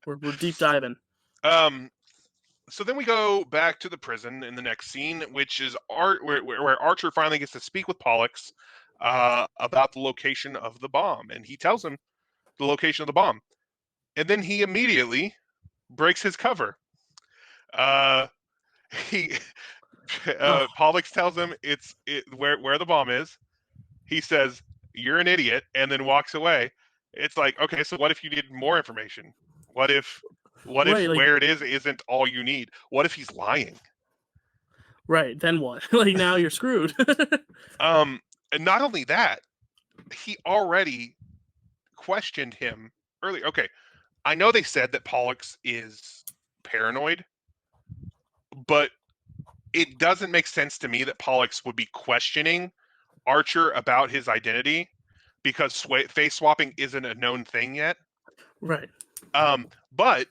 We're deep diving. So then we go back to the prison in the next scene, which is where Archer finally gets to speak with Pollux about the location of the bomb, and he tells him the location of the bomb, and then he immediately breaks his cover. He Pollux tells him where the bomb is. He says, "You're an idiot," and then walks away. It's like, okay, so what if you need more information? What if Right, like, where it is isn't all you need? What if he's lying? right, then what? Like, now you're screwed. And not only that, he already questioned him earlier. Okay, I know they said that Pollux is paranoid, but it doesn't make sense to me that Pollux would be questioning Archer about his identity, because face swapping isn't a known thing yet. Right. But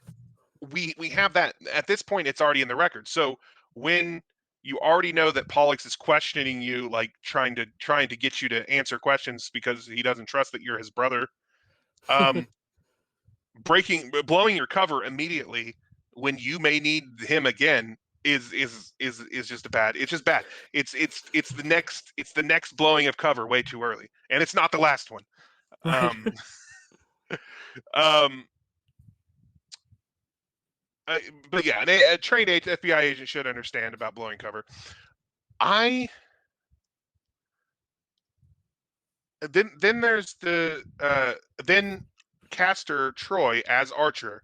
we have that at this point. It's already in the record. So when you already know that Pollux is questioning you, like trying to get you to answer questions because he doesn't trust that you're his brother, blowing your cover immediately when you may need him again is just bad. It's just bad. It's the next blowing of cover way too early, and it's not the last one. Right. But yeah, a trained FBI agent should understand about blowing cover. Then there's then Castor Troy as Archer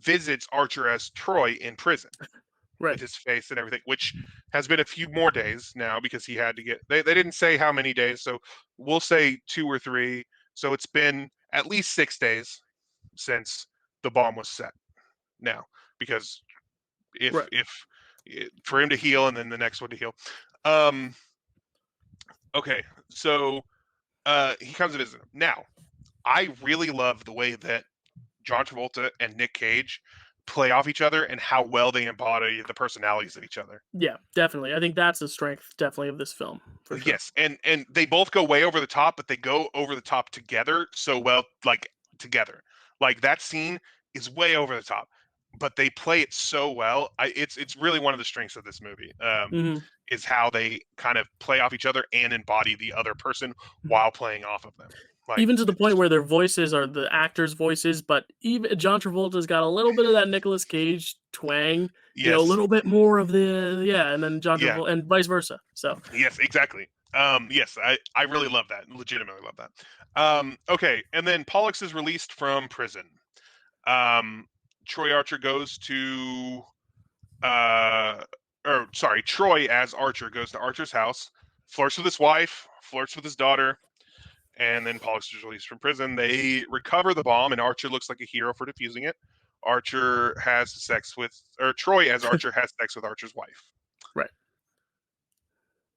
visits Archer as Troy in prison. Right. With his face and everything, which has been a few more days now, because he had to get. They didn't say how many days, so we'll say 2 or 3. So it's been at least 6 days since the bomb was set. Now, because if for him to heal and then the next one to heal. Okay, so he comes to visit him. Now, I really love the way that John Travolta and Nick Cage play off each other and how well they embody the personalities of each other. Yeah, definitely. I think that's the strength, definitely, of this film for sure. Yes, and they both go way over the top, but they go over the top together so well, like together. Like that scene is way over the top, but they play it so well. It's really one of the strengths of this movie. Hmm. Is how they kind of play off each other and embody the other person while playing off of them. Like Even to the point where their voices are the actors' voices, but even John Travolta's got a little bit of that Nicolas Cage twang, a yes, little bit more of and then John yeah, Travolta, and vice versa. So yes, exactly. Yes, I really love that. Legitimately love that. Okay, and then Pollux is released from prison. Um, Troy Archer goes to Troy as Archer goes to Archer's house, flirts with his wife, flirts with his daughter, and then Pollux is released from prison. They recover the bomb, and Archer looks like a hero for defusing it. Troy as Archer has sex with Archer's wife. right,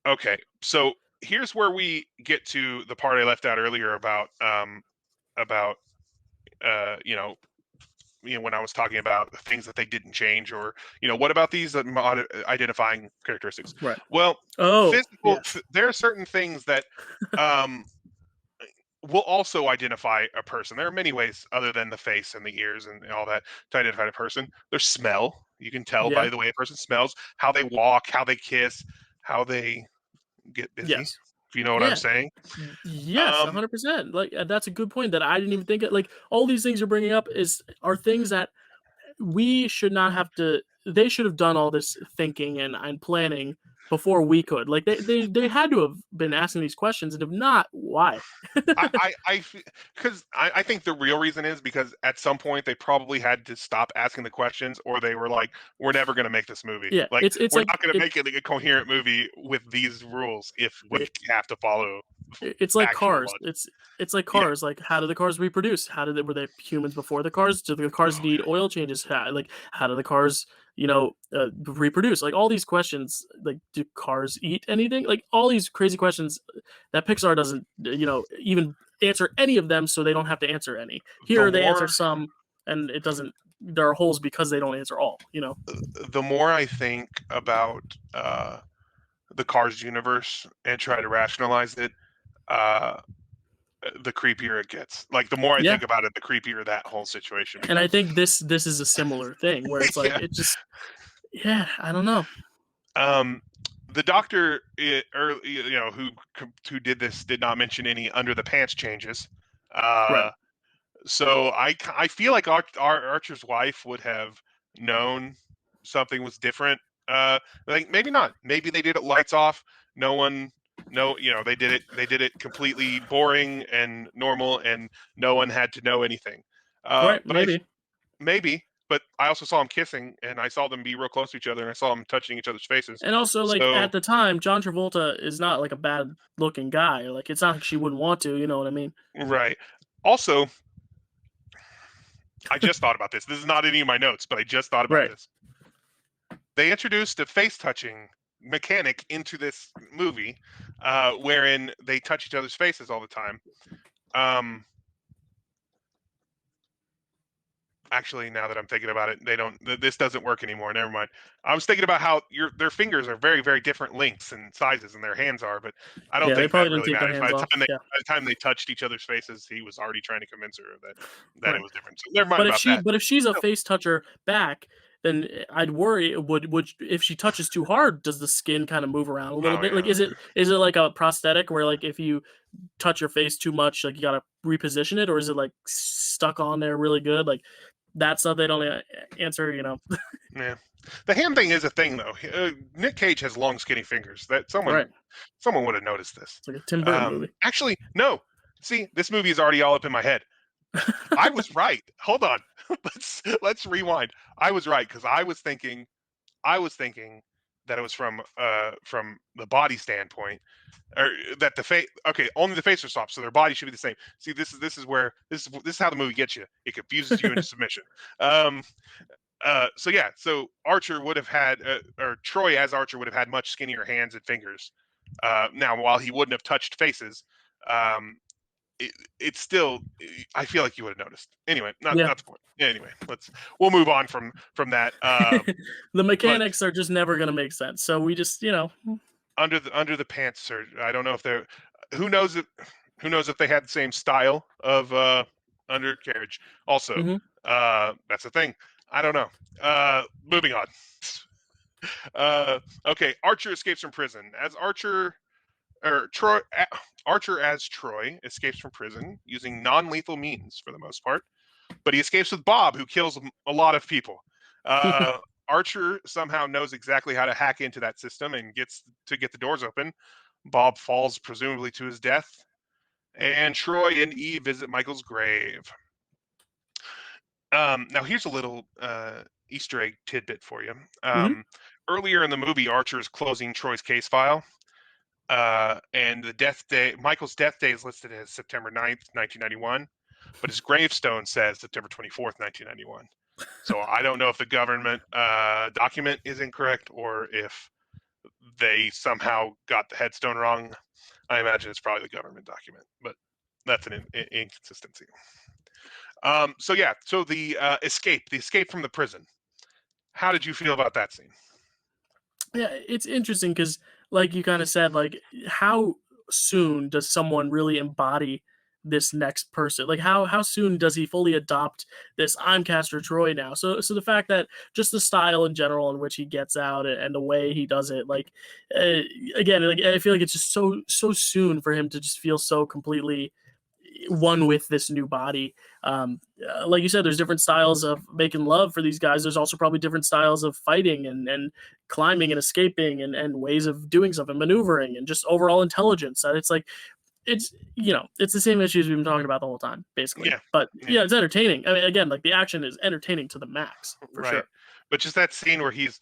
Okay, so here's where we get to the part I left out earlier about when I was talking about the things that they didn't change, or what about these identifying characteristics? right. Well, Oh, physical. yes. There are certain things that will also identify a person. There are many ways other than the face and the ears and all that to identify a person. There's smell. You can tell Yeah. by the way a person smells, how they walk, how they kiss, how they get busy. Yes. If you know what I'm Yeah. saying. Yes, 100%. Like that's a good point that I didn't even think of. Like all these things you're bringing up are things that we should not have to. They should have done all this thinking and planning before we could. Like they had to have been asking these questions, and if not, why? I think the real reason is because at some point they probably had to stop asking the questions, or they were like, "We're never going to make this movie. Yeah, Like, it's we're like not going to make it a coherent movie with these rules if we have to follow it's like actual cars. logic." It's like Yeah. cars. Like how do the cars reproduce? Were they humans before the cars? Do the cars need oil changes? How do the cars reproduce? Like all these questions. Like do cars eat anything? Like all these crazy questions that Pixar doesn't even answer any of them, so they don't have to answer any. The Here they answer more some, and it doesn't. There are holes because they don't answer all. the more I think about the Cars universe and try to rationalize it, uh, the creepier it gets. Like the more I Yeah, think about it, the creepier that whole situation and I becomes. think this is a similar thing where it's like Yeah. it just I don't know. The doctor, who did this, did not mention any under the pants changes. Right. So I feel like Archer's wife would have known something was different. Like maybe not. Maybe they did it lights off. No one, no, they did it completely boring and normal, and no one had to know anything. Right, But maybe. maybe. But I also saw them kissing, and I saw them be real close to each other, and I saw them touching each other's faces. And also, like So at the time, John Travolta is not like a bad looking guy. Like it's not like she wouldn't want to. You know what I mean? right. Also, I just thought about this. This is not any of my notes, but I just thought about Right. this. They introduced a face touching mechanic into this movie, wherein they touch each other's faces all the time. Actually, now that I'm thinking about it, they don't. This doesn't work anymore. Never mind. I was thinking about how their fingers are very, very different lengths and sizes, and their hands are. But I don't Yeah, they think that probably didn't really take their matters. hands off. Yeah. By the time they touched each other's faces, he was already trying to convince her that it Right. was different. So never mind about that. But if she's a face toucher back, then I'd worry would if she touches too hard, does the skin kind of move around a little Oh, bit? yeah. Like is it like a prosthetic where like if you touch your face too much, like you gotta reposition it, or is it like stuck on there really good? Like that stuff they don't answer. Yeah. The hand thing is a thing, though. Nick Cage has long, skinny fingers. That Right. someone would have noticed this. It's like a Tim Burton movie. Actually, no. See, this movie is already all up in my head. I was right. Hold on. Let's rewind. I was right because I was thinking that it was from the body standpoint, or that the face. Okay, only the face are swapped, so their body should be the same. See, this is how the movie gets you. It confuses you into submission. So Archer would have had, or Troy as Archer would have had much skinnier hands and fingers. Now, while he wouldn't have touched faces, it's still. I feel like you would have noticed. Anyway, not Yeah. the point. Anyway, we'll move on from that. The mechanics are just never going to make sense. So we just, Under the pants, or I don't know if they're. Who knows if they had the same style of undercarriage? Also, Mhm. that's the thing. I don't know. Moving on. Okay, Archer escapes from prison. Archer as Troy escapes from prison using non-lethal means for the most part, but he escapes with Bob, who kills a lot of people. Archer somehow knows exactly how to hack into that system and gets to get the doors open. Bob falls presumably to his death, and Troy and Eve visit Michael's grave. Now here's a little Easter egg tidbit for you. Earlier in the movie, Archer is closing Troy's case file, and Michael's death day is listed as September 9th, 1991, but his gravestone says September 24th, 1991. So I don't know if the government document is incorrect or if they somehow got the headstone wrong. I imagine it's probably the government document, but that's an inconsistency. So the escape from the prison. How did you feel about that scene? Yeah, it's interesting because, like you kind of said, like how soon does someone really embody this next person? Like how soon does he fully adopt this? I'm Castor Troy now. So the fact that just the style in general in which he gets out and the way he does it, like again, like I feel like it's just so soon for him to just feel so completely one with this new body. Like you said, there's different styles of making love for these guys. There's also probably different styles of fighting and climbing and escaping and ways of doing something, maneuvering and just overall intelligence. And it's like, it's the same issues we've been talking about the whole time, basically. Yeah. But yeah, it's entertaining. I mean, again, like the action is entertaining to the max for sure. But just that scene where he's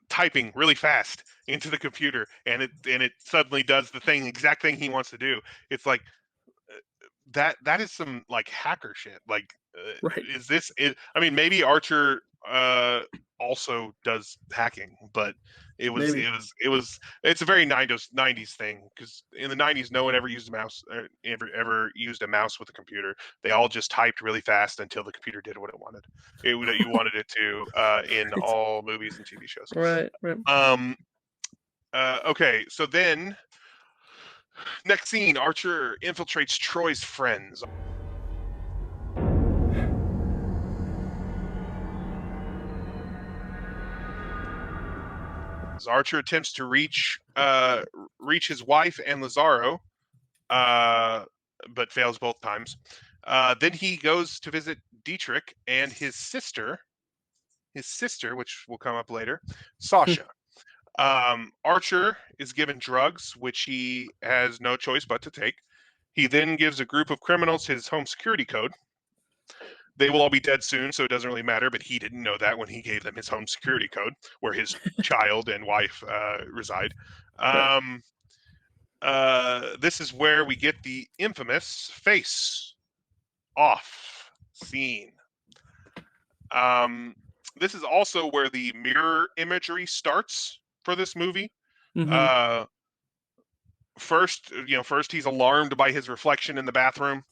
typing really fast into the computer and it suddenly does the exact thing he wants to do. It's like that is some like hacker shit. Like, Right. Is this? I mean, maybe Archer also does hacking, but it's a very 90s thing, because in the 90s no one ever used a mouse, ever used a mouse with a computer. They all just typed really fast until the computer did what it wanted. You wanted it to in all movies and TV shows. Right. Okay, so then next scene, Archer infiltrates Troy's friends. Archer attempts to reach his wife and Lazaro, but fails both times. Then he goes to visit Dietrich and his sister, which will come up later, Sasha. Archer is given drugs, which he has no choice but to take. He then gives a group of criminals his home security code. They will all be dead soon, so it doesn't really matter, but he didn't know that when he gave them his home security code, where his child and wife reside. This is where we get the infamous face-off scene. This is also where the mirror imagery starts for this movie. First he's alarmed by his reflection in the bathroom.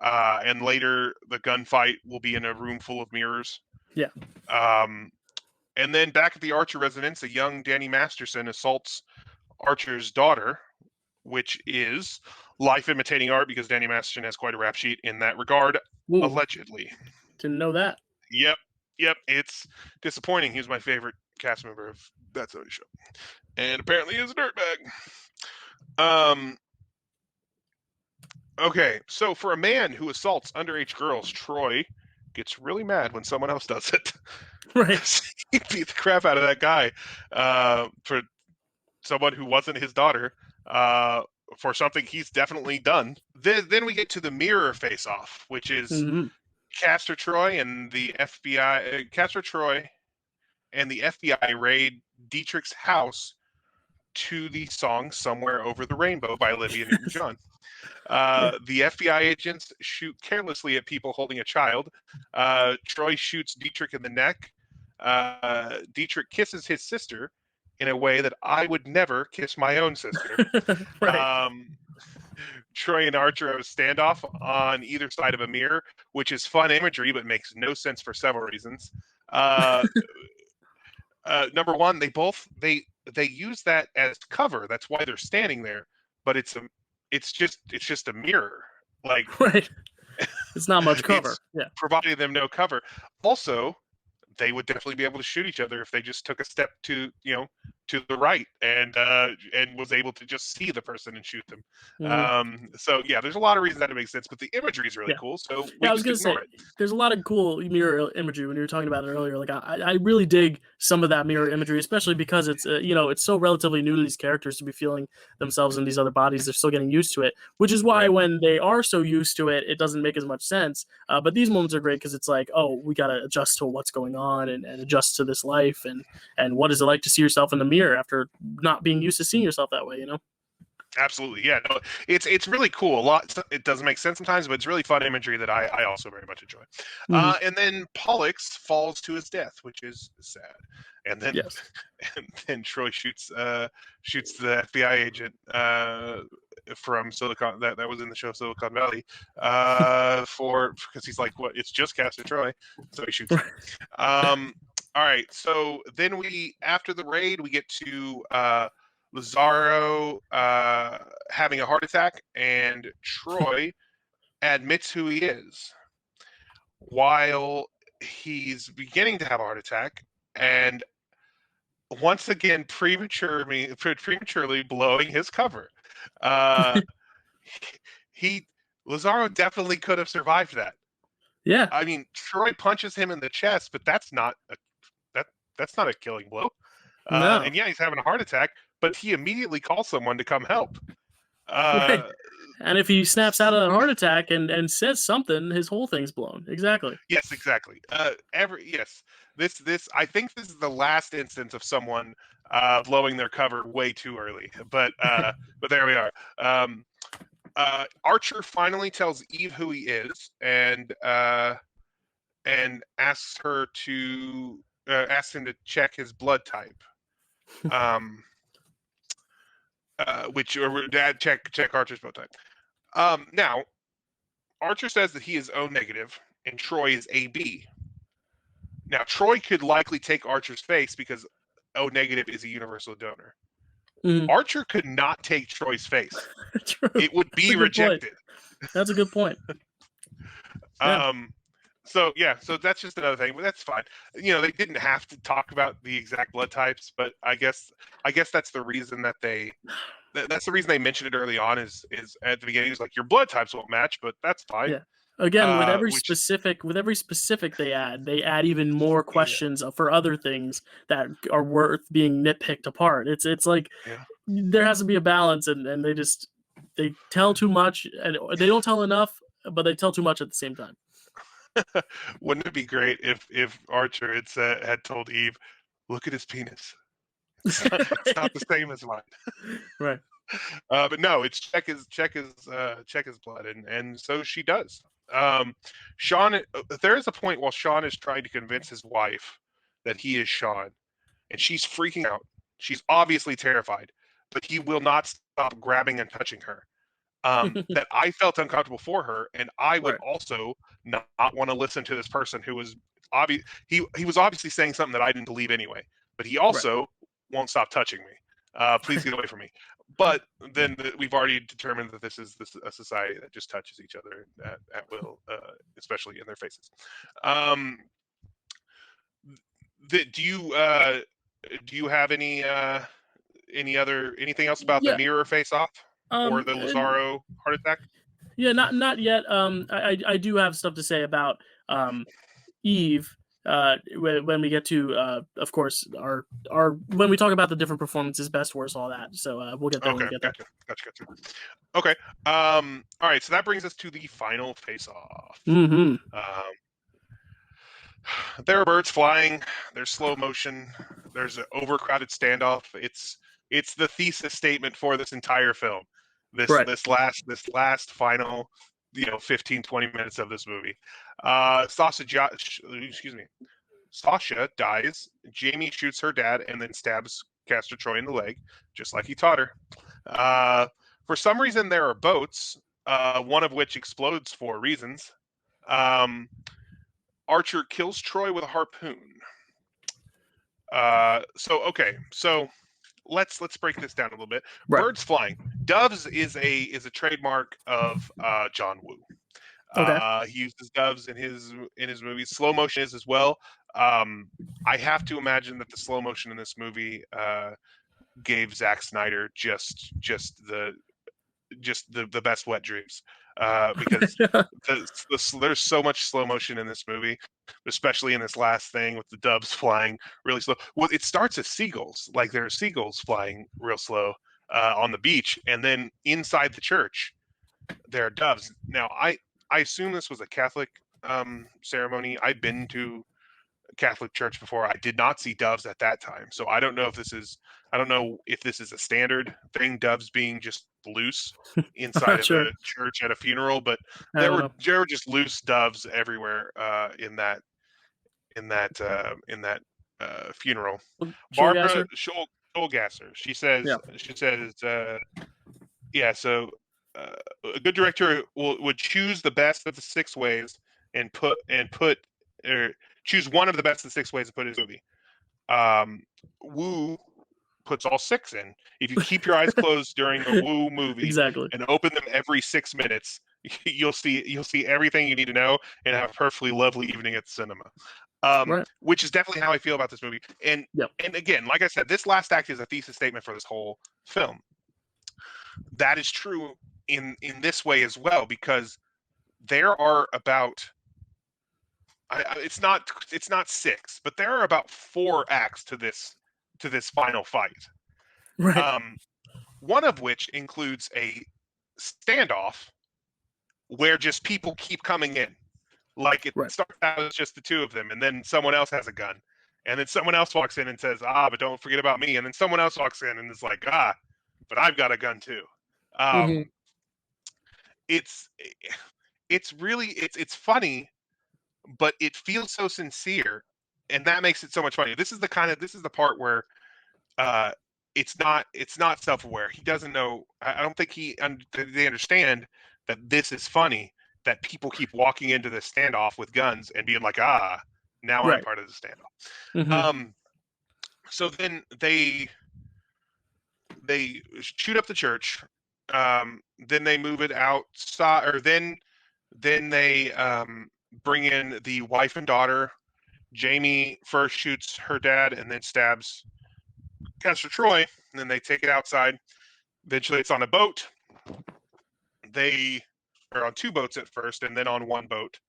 And later, the gunfight will be in a room full of mirrors. Yeah. And then back at the Archer residence, a young Danny Masterson assaults Archer's daughter, which is life imitating art, because Danny Masterson has quite a rap sheet in that regard. Ooh. Allegedly. Didn't know that. Yep. It's disappointing. He was my favorite cast member of That 70s Show. And apparently he's a dirtbag. Okay, so for a man who assaults underage girls, Troy gets really mad when someone else does it. Right. He beat the crap out of that guy for someone who wasn't his daughter, for something he's definitely done. Then we get to the mirror face-off, which is Castor Troy and the FBI. Castor Troy and the FBI raid Dietrich's house to the song "Somewhere Over the Rainbow" by Olivia Newton-John. The FBI agents shoot carelessly at people holding a child. Troy shoots Dietrich in the neck. Dietrich kisses his sister in a way that I would never kiss my own sister. Right. Troy and Archer have a standoff on either side of a mirror, which is fun imagery, but makes no sense for several reasons. Number one, they use that as cover. That's why they're standing there. But it's just a mirror. Like Right. It's not much cover. it's Yeah. providing them no cover. Also, they would definitely be able to shoot each other if they just took a step to the right and was able to just see the person and shoot them. So yeah, there's a lot of reasons that it makes sense, but the imagery is really cool. So I was gonna say, there's a lot of cool mirror imagery when you were talking about it earlier. Like I really dig some of that mirror imagery, especially because it's it's so relatively new to these characters to be feeling themselves in these other bodies. They're still getting used to it, which is why when they are so used to it, it doesn't make as much sense. But these moments are great because it's like, oh, we gotta adjust to what's going on and adjust to this life and what is it like to see yourself in the mirror after not being used to seeing yourself that way, Absolutely, yeah. No, it's really cool. A lot. It doesn't make sense sometimes, but it's really fun imagery that I also very much enjoy. And then Pollux falls to his death, which is sad. And then and then Troy shoots the FBI agent from Silicon that was in the show Silicon Valley because he's like, what? It's just Castor Troy, so he shoots him. All right, so then after the raid we get to Lazaro having a heart attack, and Troy admits who he is while he's beginning to have a heart attack, and once again prematurely blowing his cover. Lazaro definitely could have survived that. Yeah. I mean, Troy punches him in the chest, but that's not a killing blow. No. And yeah, he's having a heart attack, but he immediately calls someone to come help. Right. And if he snaps out of a heart attack and says something, his whole thing's blown. Exactly. Yes, exactly. This I think this is the last instance of someone blowing their cover way too early. But there we are. Archer finally tells Eve who he is and asks him to check his blood type. Check Archer's blood type. Now, Archer says that he is O negative and Troy is AB. Now, Troy could likely take Archer's face because O negative is a universal donor. Archer could not take Troy's face. True. It would be rejected. That's a good point. So that's just another thing, but that's fine. They didn't have to talk about the exact blood types, but I guess that's the reason that's the reason they mentioned it early on is at the beginning. It's like your blood types won't match, but that's fine. Yeah. Again, with every specific they add even more questions for other things that are worth being nitpicked apart. It's like there has to be a balance, and they tell too much, and they don't tell enough, but they tell too much at the same time. Wouldn't it be great if Archer had told Eve, "Look at his penis. It's not the same as mine." Right. But no, it's check his blood, and so she does. Sean, there is a point while Sean is trying to convince his wife that he is Sean, and she's freaking out. She's obviously terrified, but he will not stop grabbing and touching her. That I felt uncomfortable for her, and I would also not want to listen to this person who was he was obviously saying something that I didn't believe anyway, but he also won't stop touching me. Please get away from me. But then we've already determined that this is a society that just touches each other at will, especially in their faces. Do you have anything else about the mirror face off or the Lazaro heart attack? Yeah, not yet. I do have stuff to say about Eve. When we get to, of course, our when we talk about the different performances, best, worst, all that. So we'll get there when we get there. Gotcha. Okay. All right. So that brings us to the final face-off. There are birds flying. There's slow motion. There's an overcrowded standoff. It's the thesis statement for this entire film. This last final 15-20 minutes of this movie. Sasha dies. Jamie shoots her dad and then stabs Castor Troy in the leg, just like he taught her. For some reason, there are boats one of which explodes for reasons. Archer kills Troy with a harpoon. So let's break this down a little bit. Right. Birds flying. Doves is a trademark of John Woo. Okay. He uses doves in his movies. Slow motion is as well. I have to imagine that the slow motion in this movie gave Zack Snyder just the best wet dreams, because there's so much slow motion in this movie, especially in this last thing with the doves flying really slow. Well, it starts as seagulls, like there are seagulls flying real slow on the beach, and then inside the church there are doves. Now, I assume this was a Catholic ceremony. I've been to Catholic church before. I did not see doves at that time, so I don't know if this is a standard thing, doves being just loose inside of Sure. a church at a funeral, but I there don't were know. just loose doves everywhere in that funeral. Shoal Barbara gasser? Schollgasser, Yeah. she says, yeah. So a good director would choose the best of the six ways and or choose one of the best of the six ways to put in his movie. Woo puts all six in. If you keep your eyes closed during a Woo movie Exactly. and open them every 6 minutes, you'll see everything you need to know and have a perfectly lovely evening at the cinema. Right. Which is definitely how I feel about this movie. And Yep. and again, like I said, this last act is a thesis statement for this whole film. That is true in this way as well, because there are about it's not six, but there are about 4 acts to this final fight. Right. One of which includes a standoff where just people keep coming in. Like it Right. starts out as just the two of them, and then someone else has a gun, and then someone else walks in and says, but don't forget about me, and then someone else walks in and is like, but I've got a gun too. Mhm. It's really it's funny, but it feels so sincere, and that makes it so much funny. This is the part where it's not self-aware. He doesn't know. I don't think they understand that this is funny, that people keep walking into the standoff with guns and being like, now I'm Right. part of the standoff. Mhm. So then they shoot up the church. Then they move it outside, or then they bring in the wife and daughter. Jamie first shoots her dad and then stabs Pastor Troy, and then they take it outside. Eventually, it's on a boat. They are on 2 boats at first, and then on 1 boat,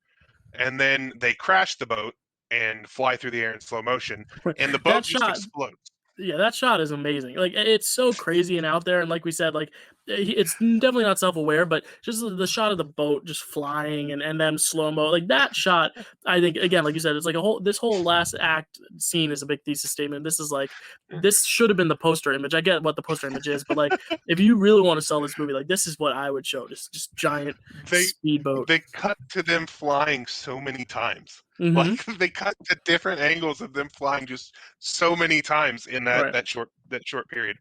and then they crash the boat and fly through the air in slow motion, and the boat That just shot explodes. Yeah, that shot is amazing. Like, it's so crazy and out there, and like we said, like, it's definitely not self-aware, but just the shot of the boat just flying and them slow-mo, like, that shot, I think, again, like you said, it's like this whole last act scene is a big thesis statement. This is like, this should have been the poster image. I get what the poster image is, but, like, if you really want to sell this movie, like, this is what I would show, just giant They speedboat. they cut to them flying so many times. Mhm. Like they cut to different angles of them flying just so many times in Right. that short period.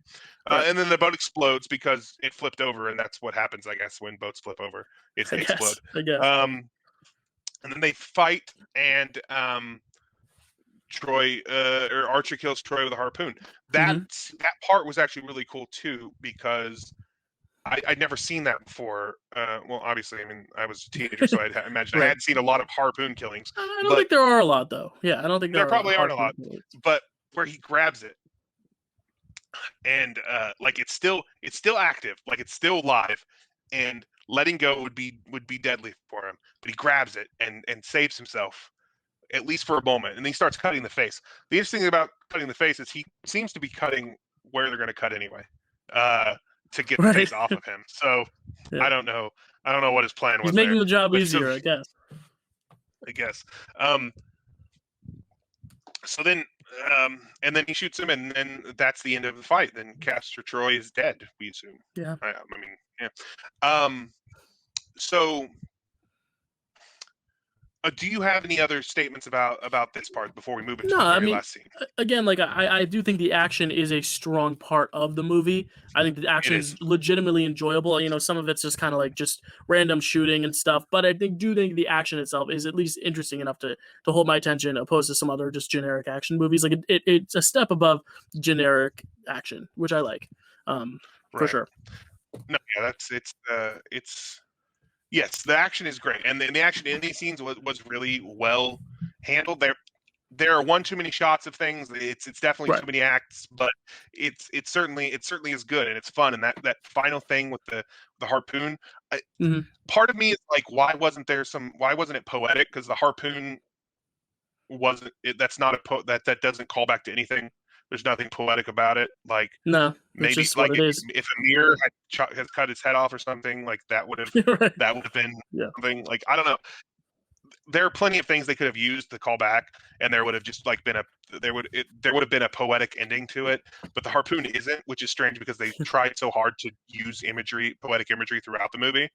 Right. And then the boat explodes because it flipped over, and that's what happens, I guess, when boats flip over. They explode. I guess. And then they fight, and Troy or Archer kills Troy with a harpoon. That Mhm. part was actually really cool too, because I'd never seen that before. Well, obviously, I mean, I was a teenager, so I imagine I Right. hadn't seen a lot of harpoon killings. I don't But think there are a lot, though. Yeah, I don't think there there are a lot of probably aren't a harpoon lot. bullets. But where he grabs it, and like it's still active, like it's still live, and letting go would be deadly for him. But he grabs it and saves himself, at least for a moment, and he starts cutting the face. The interesting thing about cutting the face is he seems to be cutting where they're going to cut anyway, to get the Right. face off of him. So Yeah. I don't know what his plan He's was there. making the job But easier, I guess. I guess. So then, and then he shoots him, and then that's the end of the fight. Then Castor Troy is dead, we assume. Yeah. I mean, yeah. So Do you have any other statements about this part before we move into No, the I very mean, last scene? again, like I do think the action is a strong part of the movie. I think the It action is. is legitimately enjoyable. You know, some of it's just kind of like just random shooting and stuff, but I do think the action itself is at least interesting enough to hold my attention, opposed to some other just generic action movies. Like it's a step above generic action, which I like, for Right. sure. No, yeah, it's yes, the action is great, and the action in these scenes was really well handled. There are one too many shots of things. It's definitely Right. too many acts, but it certainly is good and it's fun. And that final thing with the harpoon, I, Hmm. part of me is like, why wasn't it poetic? Because the harpoon wasn't it, that's not that doesn't call back to anything. There's nothing poetic about it. Like No, it's maybe just what like it is. if Amir has cut his head off or something, like Right. that would have been Yeah. something. Like I don't know, there are plenty of things they could have used to call back, and there would have just like been there would have been a poetic ending to it. But the harpoon isn't, which is strange because they tried so hard to use poetic imagery throughout the movie,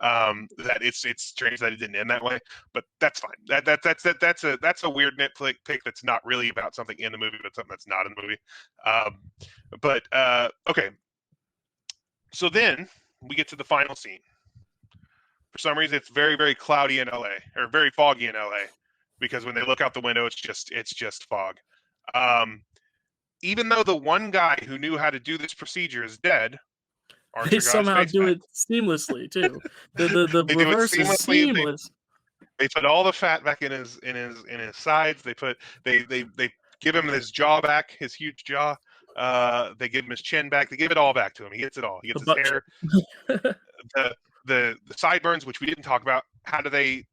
that it's strange that it didn't end that way. But that's fine. That's a weird nitpick pick that's not really about something in the movie, but something that's not in the movie. But okay, so then we get to the final scene. For some reason, it's very, very cloudy in LA, or very foggy in LA, because when they look out the window, it's just fog. Um, Even though the one guy who knew how to do this procedure is dead, They Archer got his somehow face do back. it seamlessly too. The They do it reverse is seamlessly. seamless. They put all the fat back in his sides. They give him his jaw back, his huge jaw. They give him his chin back. They give it all back to him. He gets it all. He The gets his butt hair, the the sideburns, which we didn't talk about. How did they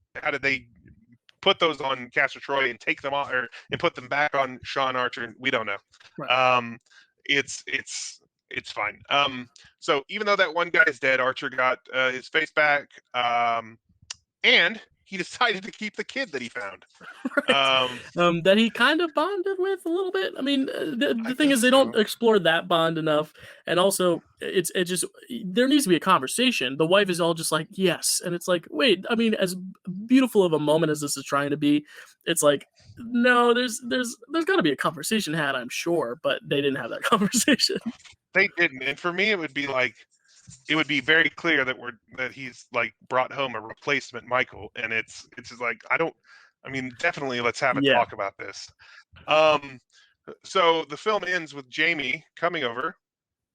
put those on Castor Troy and take them off, and put them back on Sean Archer? We don't know. Right. It's fine. So even though that one guy is dead, Archer got his face back, and he decided to keep the kid that he found. That he kind of bonded with a little bit. I mean, I the thing guess is, they so. don't explore that bond enough, and also it just there needs to be a conversation. The wife is all just like yes, and it's like wait, I mean, as beautiful of a moment as this is trying to be, it's like no, there's got to be a conversation had, I'm sure, but they didn't have that conversation. They didn't, and for me, it would be very clear that he's like brought home a replacement Michael, and it's just like I mean, definitely let's have a Yeah. talk about this. So the film ends with Jamie coming over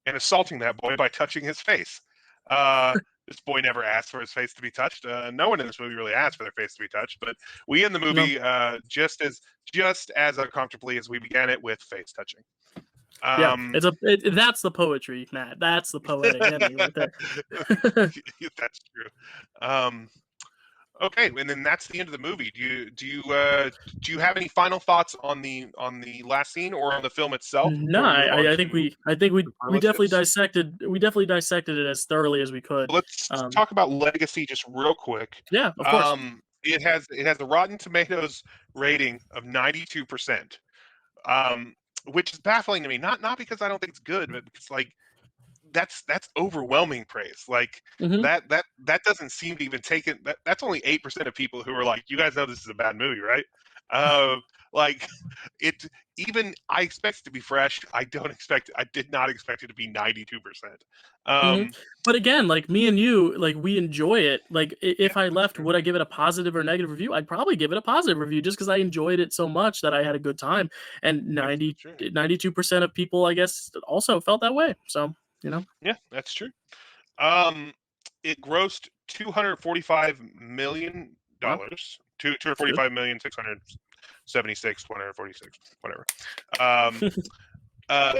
and assaulting that boy by touching his face. This boy never asked for his face to be touched. No one in this movie really asked for their face to be touched, but we end the No. movie just as uncomfortably as we began it with face touching. Yeah, that's the poetry, Matt. That's the poetic ending right there. That's true. Okay, and then that's the end of the movie. Do you have any final thoughts on the last scene or on the film itself No, before we move on I to think we definitely superlatives? dissected it as thoroughly as we could. Let's Um, talk about Legacy just real quick. yeah, of course. It has a Rotten Tomatoes rating of 92%, which is baffling to me. Not because I don't think it's good, but because like that's overwhelming praise. Like Hmm. that doesn't seem to even take it. That's only 8% of people who are like, you guys know this is a bad movie, right? Uh, like it. Even I expect it to be fresh. I did not expect it to be 92%. Hmm. Um, But again, like me and you, like we enjoy it. Like yeah, if I that's left, true. would I give it a positive or negative review? I'd probably give it a positive review just because I enjoyed it so much that I had a good time. And That's true. 92% of people, I guess, also felt that way. So, you know, Yeah, that's true. Um, it grossed wow, $245 million. Two hundred it's good. forty-five million 676 146 whatever. Um,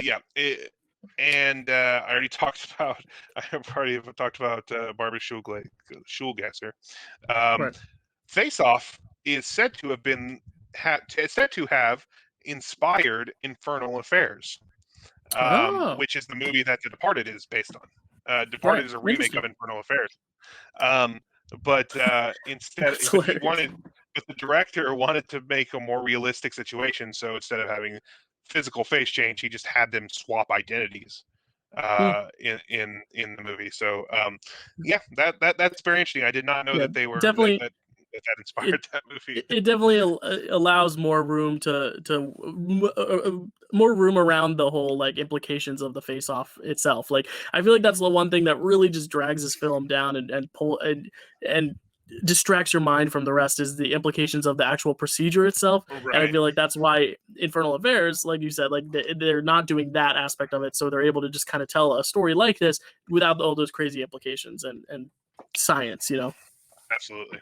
yeah. And I already talked about. I've already talked about Barbara Schulgasser. Um, Right. Face Off is said to have inspired Infernal Affairs, Oh, which is the movie that The Departed is based on. Departed right. is a remake Interesting. of Infernal Affairs. Um, but instead, That's hilarious. but the director wanted to make a more realistic situation. So instead of having physical face change, he just had them swap identities Hmm. in the movie. So yeah, that's very interesting. I did not know Yeah, that they were definitely. that. that inspired that movie. It definitely allows more room more room around the whole like implications of the face off itself. Like I feel like that's the one thing that really just drags this film down and distracts your mind from the rest is the implications of the actual procedure itself. And I Right. feel like that's why Infernal Affairs, like you said, like they're not doing that aspect of it, so they're able to just kind of tell a story like this without all those crazy implications and science, you know. Absolutely.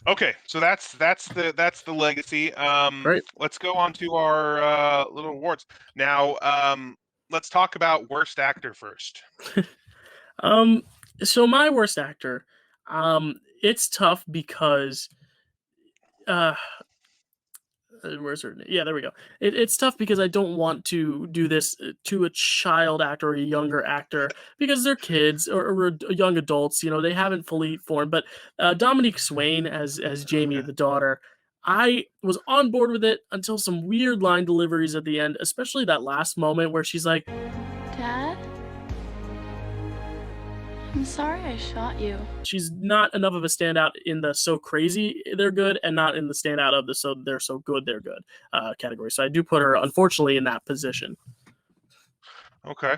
Okay, so that's the legacy. Right. Let's go on to our little awards now. Let's talk about worst actor first. So my worst actor, it's tough because uh where's her? Yeah, there we go. It's tough because I don't want to do this to a child actor or a younger actor because they're kids or young adults. You know, they haven't fully formed. But Dominique Swain as Jamie, Okay. the daughter, I was on board with it until some weird line deliveries at the end, especially that last moment where she's like, Dad? I'm sorry I shot you. she's not enough of a standout in the so crazy they're good and not in the standout of the so they're so good they're good category. So I do put her unfortunately in that position. Okay.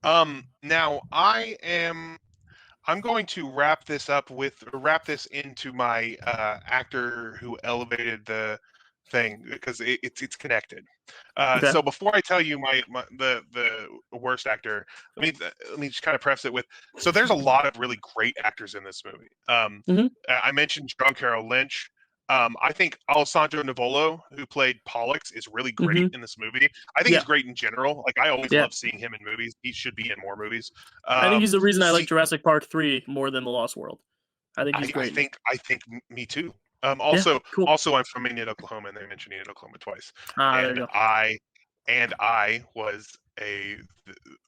Now I'm going to wrap this into my actor who elevated the thing because it's connected. Okay. So before I tell you the worst actor, let me just kind of preface it with, so there's a lot of really great actors in this movie. Mhm. I mentioned John Carroll Lynch. I think Alessandro Nivola, who played Pollux, is really great in this movie. I think Yeah. he's great in general. Like I always Yeah. love seeing him in movies. He should be in more movies. I think he's the reason I like See, Jurassic Park 3 more than The Lost World. I think he's I great. think me too. Yeah, cool. Also, I'm from Enid, Oklahoma, and they mentioned Enid, Oklahoma twice. There you And go. I was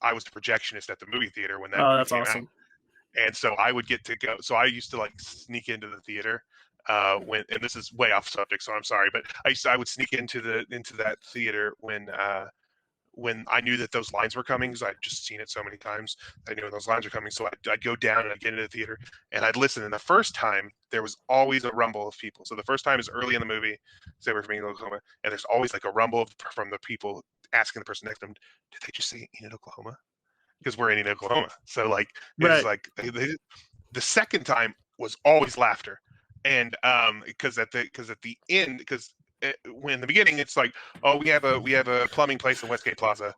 I was the projectionist at the movie theater when that Oh, movie that's came awesome. out, and so I would get to go. So I used to like sneak into the theater when, and this is way off subject, so I'm sorry, but I would sneak into that theater when I knew that those lines were coming, because I'd just seen it so many times. I knew when those lines were coming, so I'd go down and I'd get into the theater and I'd listen. And the first time, there was always a rumble of people. So the first time is early in the movie, say we're from Enid, Oklahoma, and there's always like a rumble from the people asking the person next to them, did they just say Enid, Oklahoma? Because we're in Enid, Oklahoma. So like, it's Right. like the second time was always laughter. And because at the end, because when in the beginning it's like, oh, we have a plumbing place in Westgate Plaza.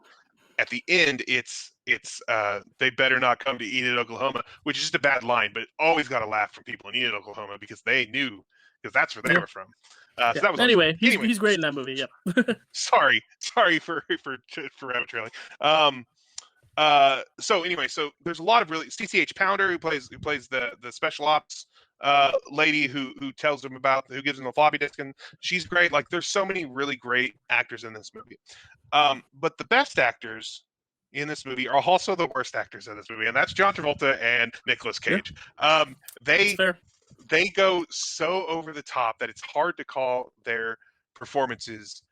At the end, it's they better not come to Enid, Oklahoma, which is just a bad line, but always got a laugh from people in Enid, Oklahoma, because they knew, because that's where they were from. So Yeah. that was awesome. Anyway, he's great in that movie. Yeah. Sorry for rabbit trailing. So anyway, so there's a lot of really CCH Pounder who plays the special ops lady who tells him who gives him the floppy disk, and she's great. Like there's so many really great actors in this movie. But the best actors in this movie are also the worst actors in this movie, and that's John Travolta and Nicolas Cage. That's fair. They go so over the top that it's hard to call their performances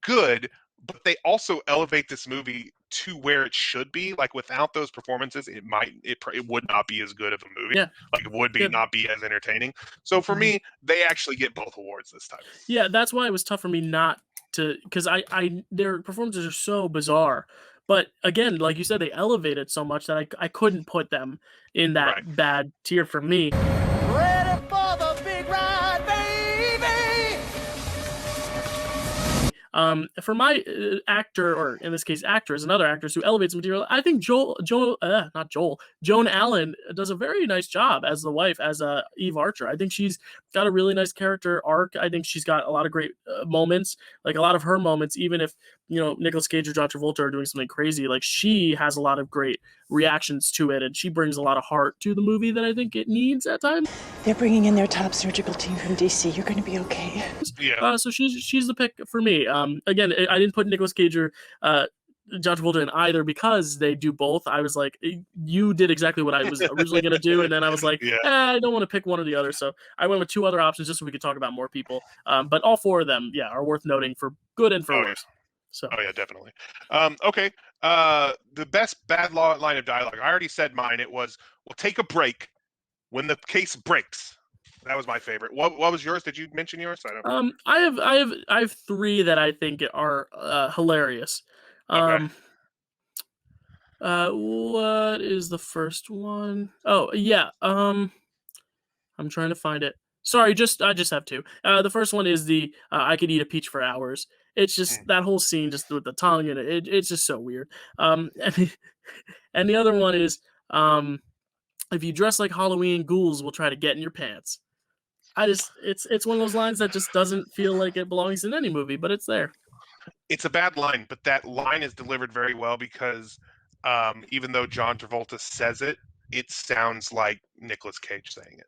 good, but they also elevate this movie to where it should be. Like without those performances, it would not be as good of a movie. Yeah. Like it would be Yeah. not be as entertaining. So for me, they actually get both awards this time. Yeah, that's why it was tough for me not to, because I their performances are so bizarre. But again, like you said, they elevated so much that I couldn't put them in that Right. bad tier for me. Ready for the big ride, baby! For my actor, or in this case actress, and other actors who elevates material, I think Joan Allen does a very nice job as the wife, as Eve Archer. I think she's got a really nice character arc. I think she's got a lot of great moments, like a lot of her moments, even if, you know, Nicolas Cage or John Travolta are doing something crazy, like she has a lot of great reactions to it, and she brings a lot of heart to the movie that I think it needs at times. They're bringing in their top surgical team from DC. You're going to be okay. Yeah. So she's the pick for me. Again, I didn't put Nicolas Cage or John Travolta in either because they do both. I was like, you did exactly what I was originally going to do, and then I was like, Yeah. I don't want to pick one or the other. So I went with two other options just so we could talk about more people. But all four of them, yeah, are worth noting for good and for Oh, yeah. worse. So Oh yeah, definitely. Okay. The best bad line of dialogue. I already said mine. It was, "We'll take a break when the case breaks." That was my favorite. What was yours? Did you mention yours? I don't. I have three that I think are hilarious. Okay. What is the first one? Oh yeah. I'm trying to find it. Sorry, I just have two. The first one is the I could eat a peach for hours. It's just that whole scene, just with the tongue and it's just so weird. And the other one is if you dress like Halloween, ghouls will try to get in your pants. It's one of those lines that just doesn't feel like it belongs in any movie, but it's there. It's a bad line, but that line is delivered very well because even though John Travolta says it, it sounds like Nicolas Cage saying it.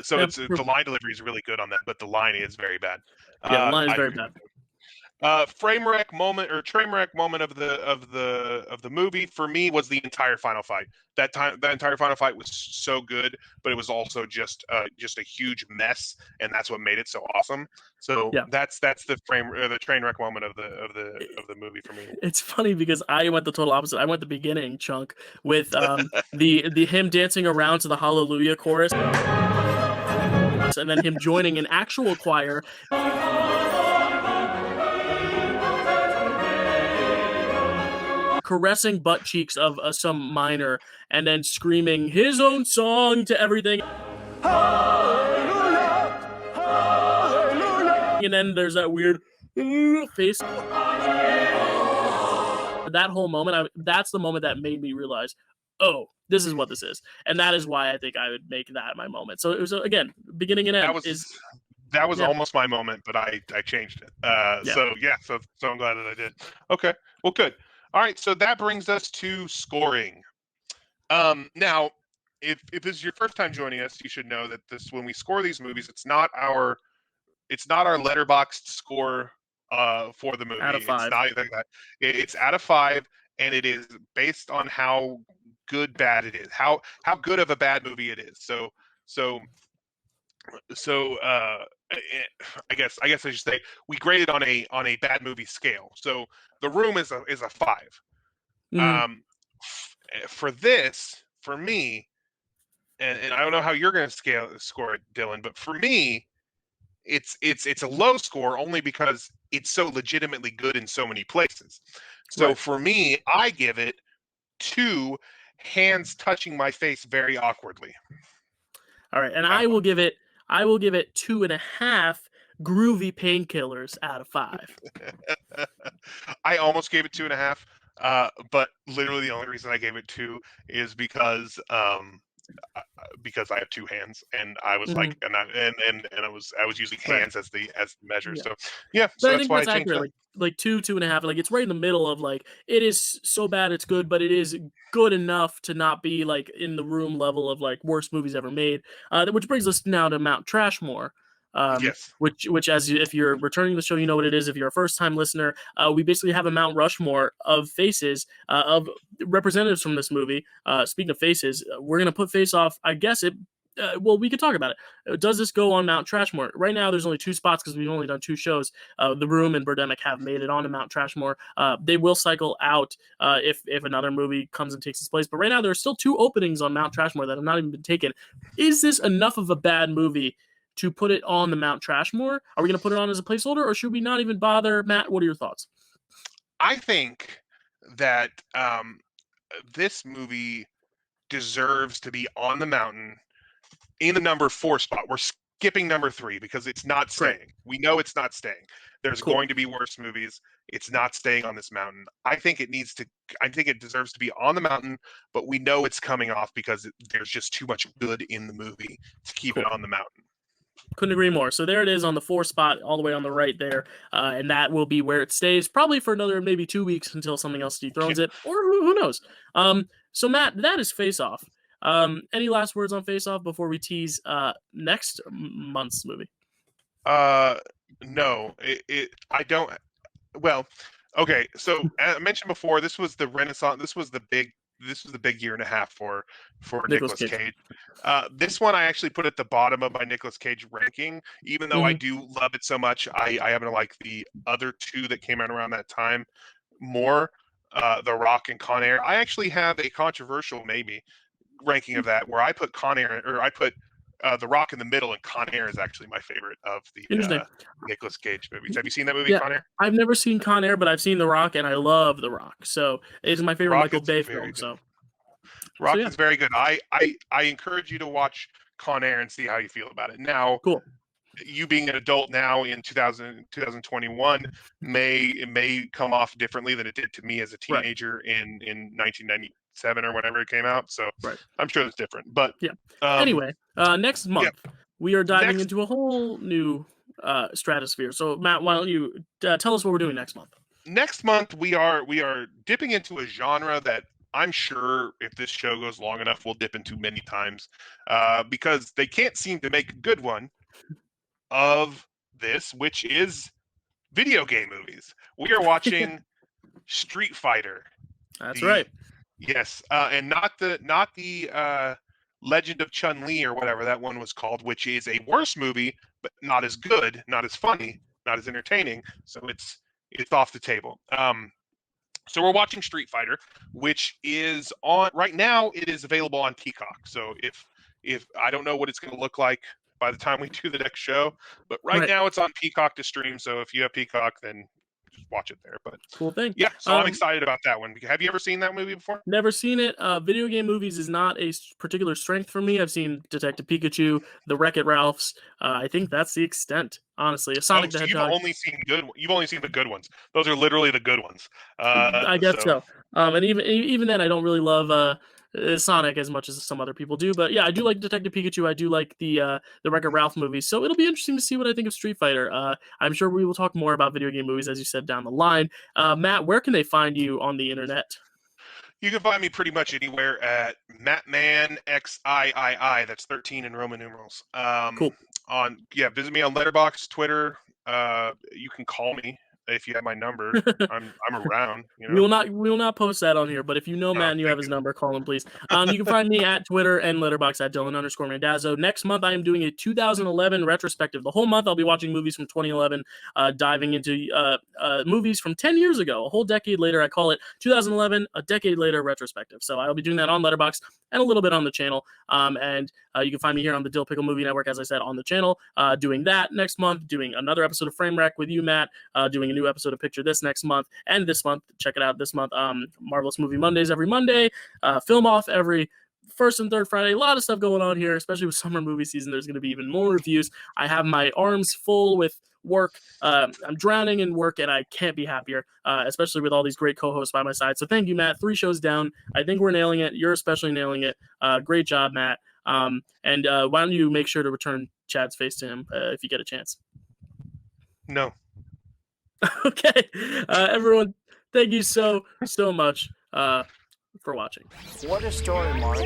So Yeah, it's the line delivery is really good on that, but the line is very bad. Yeah, the line is very bad. Framewreck moment or trainwreck moment of the movie for me was the entire final fight. That entire final fight was so good, but it was also just a huge mess, and that's what made it so awesome. So Yeah. that's the trainwreck moment of the movie for me. It's funny because I went the total opposite. I went the beginning chunk with the him dancing around to the Hallelujah chorus, and then him joining an actual choir. Caressing butt cheeks of some minor, and then screaming his own song to everything. Hallelujah! Hallelujah! And then there's that weird face. That whole moment, that's the moment that made me realize, oh, this is what this is, and that is why I think I would make that my moment. So it was again, beginning and end. That was almost my moment, but I changed it. So I'm glad that I did. Okay, well, good. All right, so that brings us to scoring. Now, if this is your first time joining us, you should know that when we score these movies, it's not our Letterboxd score for the movie. Out of 5. It's not anything like that. It's out of 5, and it is based on how bad it is, how good of a bad movie it is. So I guess I should say we grade it on a bad movie scale. So The Room is a 5. For this, for me, and I don't know how you're going to score it, Dylan, but for me, it's a low score only because it's so legitimately good in so many places. So for me, I give it 2 hands touching my face very awkwardly. All right, and I will give it 2.5 groovy painkillers out of 5. I almost gave it 2.5, but literally the only reason I gave it 2 is because I have 2 hands, and I was like, and I was using hands as the measure. So but so I that's think why that's I changed accurate. that. Like 2.5. Like it's right in the middle of like it is so bad it's good, but it is good enough to not be like in the Room level of like worst movies ever made. Which brings us now to Mount Trashmore. Yes. Which if you're returning to the show, you know what it is. If you're a first-time listener, we basically have a Mount Rushmore of faces of representatives from this movie. Speaking of faces, we're gonna put Face Off. I guess it. Well, we could talk about it. Does this go on Mount Trashmore? Right now, there's only 2 spots because we've only done 2 shows. The Room and Birdemic have made it onto Mount Trashmore. They will cycle out if another movie comes and takes its place. But right now, there are still 2 openings on Mount Trashmore that have not even been taken. Is this enough of a bad movie to put it on the Mount Trashmore? Are we going to put it on as a placeholder, or should we not even bother? Matt, what are your thoughts? I think that this movie deserves to be on the mountain in the number 4 spot. We're skipping number 3 because it's not staying. Right. We know it's not staying. There's going to be worse movies. It's not staying on this mountain. I think it deserves to be on the mountain, but we know it's coming off because there's just too much good in the movie to keep it on the mountain. Couldn't agree more. So there it is on the 4 spot, all the way on the right there, and that will be where it stays, probably for another maybe 2 weeks until something else dethrones it, or who knows. So Matt, that is Face Off. Any last words on Face Off before we tease next month's movie? No, I don't. Well, okay. So as I mentioned before, this was the Renaissance. This was the big year and a half for Nicolas Cage. This one I actually put at the bottom of my Nicolas Cage ranking, even though I do love it so much. I happen to like the other 2 that came out around that time more, The Rock and Con Air. I actually have a controversial maybe ranking of that where I put Con Air, or I put The Rock in the middle, and Con Air is actually my favorite of the Nicolas Cage movies. Have you seen that movie, Con Air? I've never seen Con Air, but I've seen The Rock, and I love The Rock. So it's my favorite Michael Bay film. Good. So Rock is very good. I encourage you to watch Con Air and see how you feel about it. Now, cool. You being an adult now in 2021 may come off differently than it did to me as a teenager in 1997 or whenever it came out. So I'm sure it's different. But anyway, next month we are diving into a whole new stratosphere. So Matt, why don't you tell us what we're doing next month? Next month we are dipping into a genre that I'm sure if this show goes long enough, we'll dip into many times because they can't seem to make a good one of this, which is video game movies. We are watching Street Fighter. That's right. Yes, and not the Legend of Chun-Li or whatever that one was called, which is a worse movie, but not as good, not as funny, not as entertaining. So it's off the table. So we're watching Street Fighter, which is on right now. It is available on Peacock. So if I don't know what it's going to look like by the time we do the next show, but right now it's on Peacock to stream. So if you have Peacock, then just watch it there. But cool thing. Yeah, so I'm excited about that one. Have you ever seen that movie before? Never seen it. Video game movies is not a particular strength for me. I've seen Detective Pikachu, the Wreck-It Ralphs. I think that's the extent, honestly. Sonic the Hedgehog. You've only seen the good ones. Those are literally the good ones. I guess so. And even then, I don't really love Sonic as much as some other people do. But yeah, I do like Detective Pikachu. I do like the Wreck-It Ralph movies. So it'll be interesting to see what I think of Street Fighter. I'm sure we will talk more about video game movies, as you said, down the line. Matt, where can they find you on the internet? You can find me pretty much anywhere at MattmanXIII. That's 13 in Roman numerals. Cool. Visit me on Letterboxd, Twitter. You can call me if you have my number. I'm around. You know? We will not post that on here, but if you know Matt and you have his number, call him, please. You can find me at Twitter and Letterboxd at Dylan_Randazzo. Next month, I am doing a 2011 retrospective. The whole month, I'll be watching movies from 2011, diving into movies from 10 years ago, a whole decade later. I call it 2011, a decade later retrospective. So I'll be doing that on Letterboxd and a little bit on the channel. And you can find me here on the Dyl Pickle Movie Network, as I said, on the channel, doing that next month, doing another episode of Framewreck with you, Matt, doing a new episode of Picture This next month, and this month, check it out this month, Marvelous Movie Mondays every Monday, Film Off every first and third Friday. A lot of stuff going on here, especially with summer movie season. There's going to be even more reviews. I have my arms full with work. I'm drowning in work, and I can't be happier, especially with all these great co-hosts by my side. So thank you, Matt. 3 shows down. I think we're nailing it. You're especially nailing it. Great job, Matt. And why don't you make sure to return Chad's face to him if you get a chance? No. Okay, everyone, thank you so much for watching. What a story, Mark.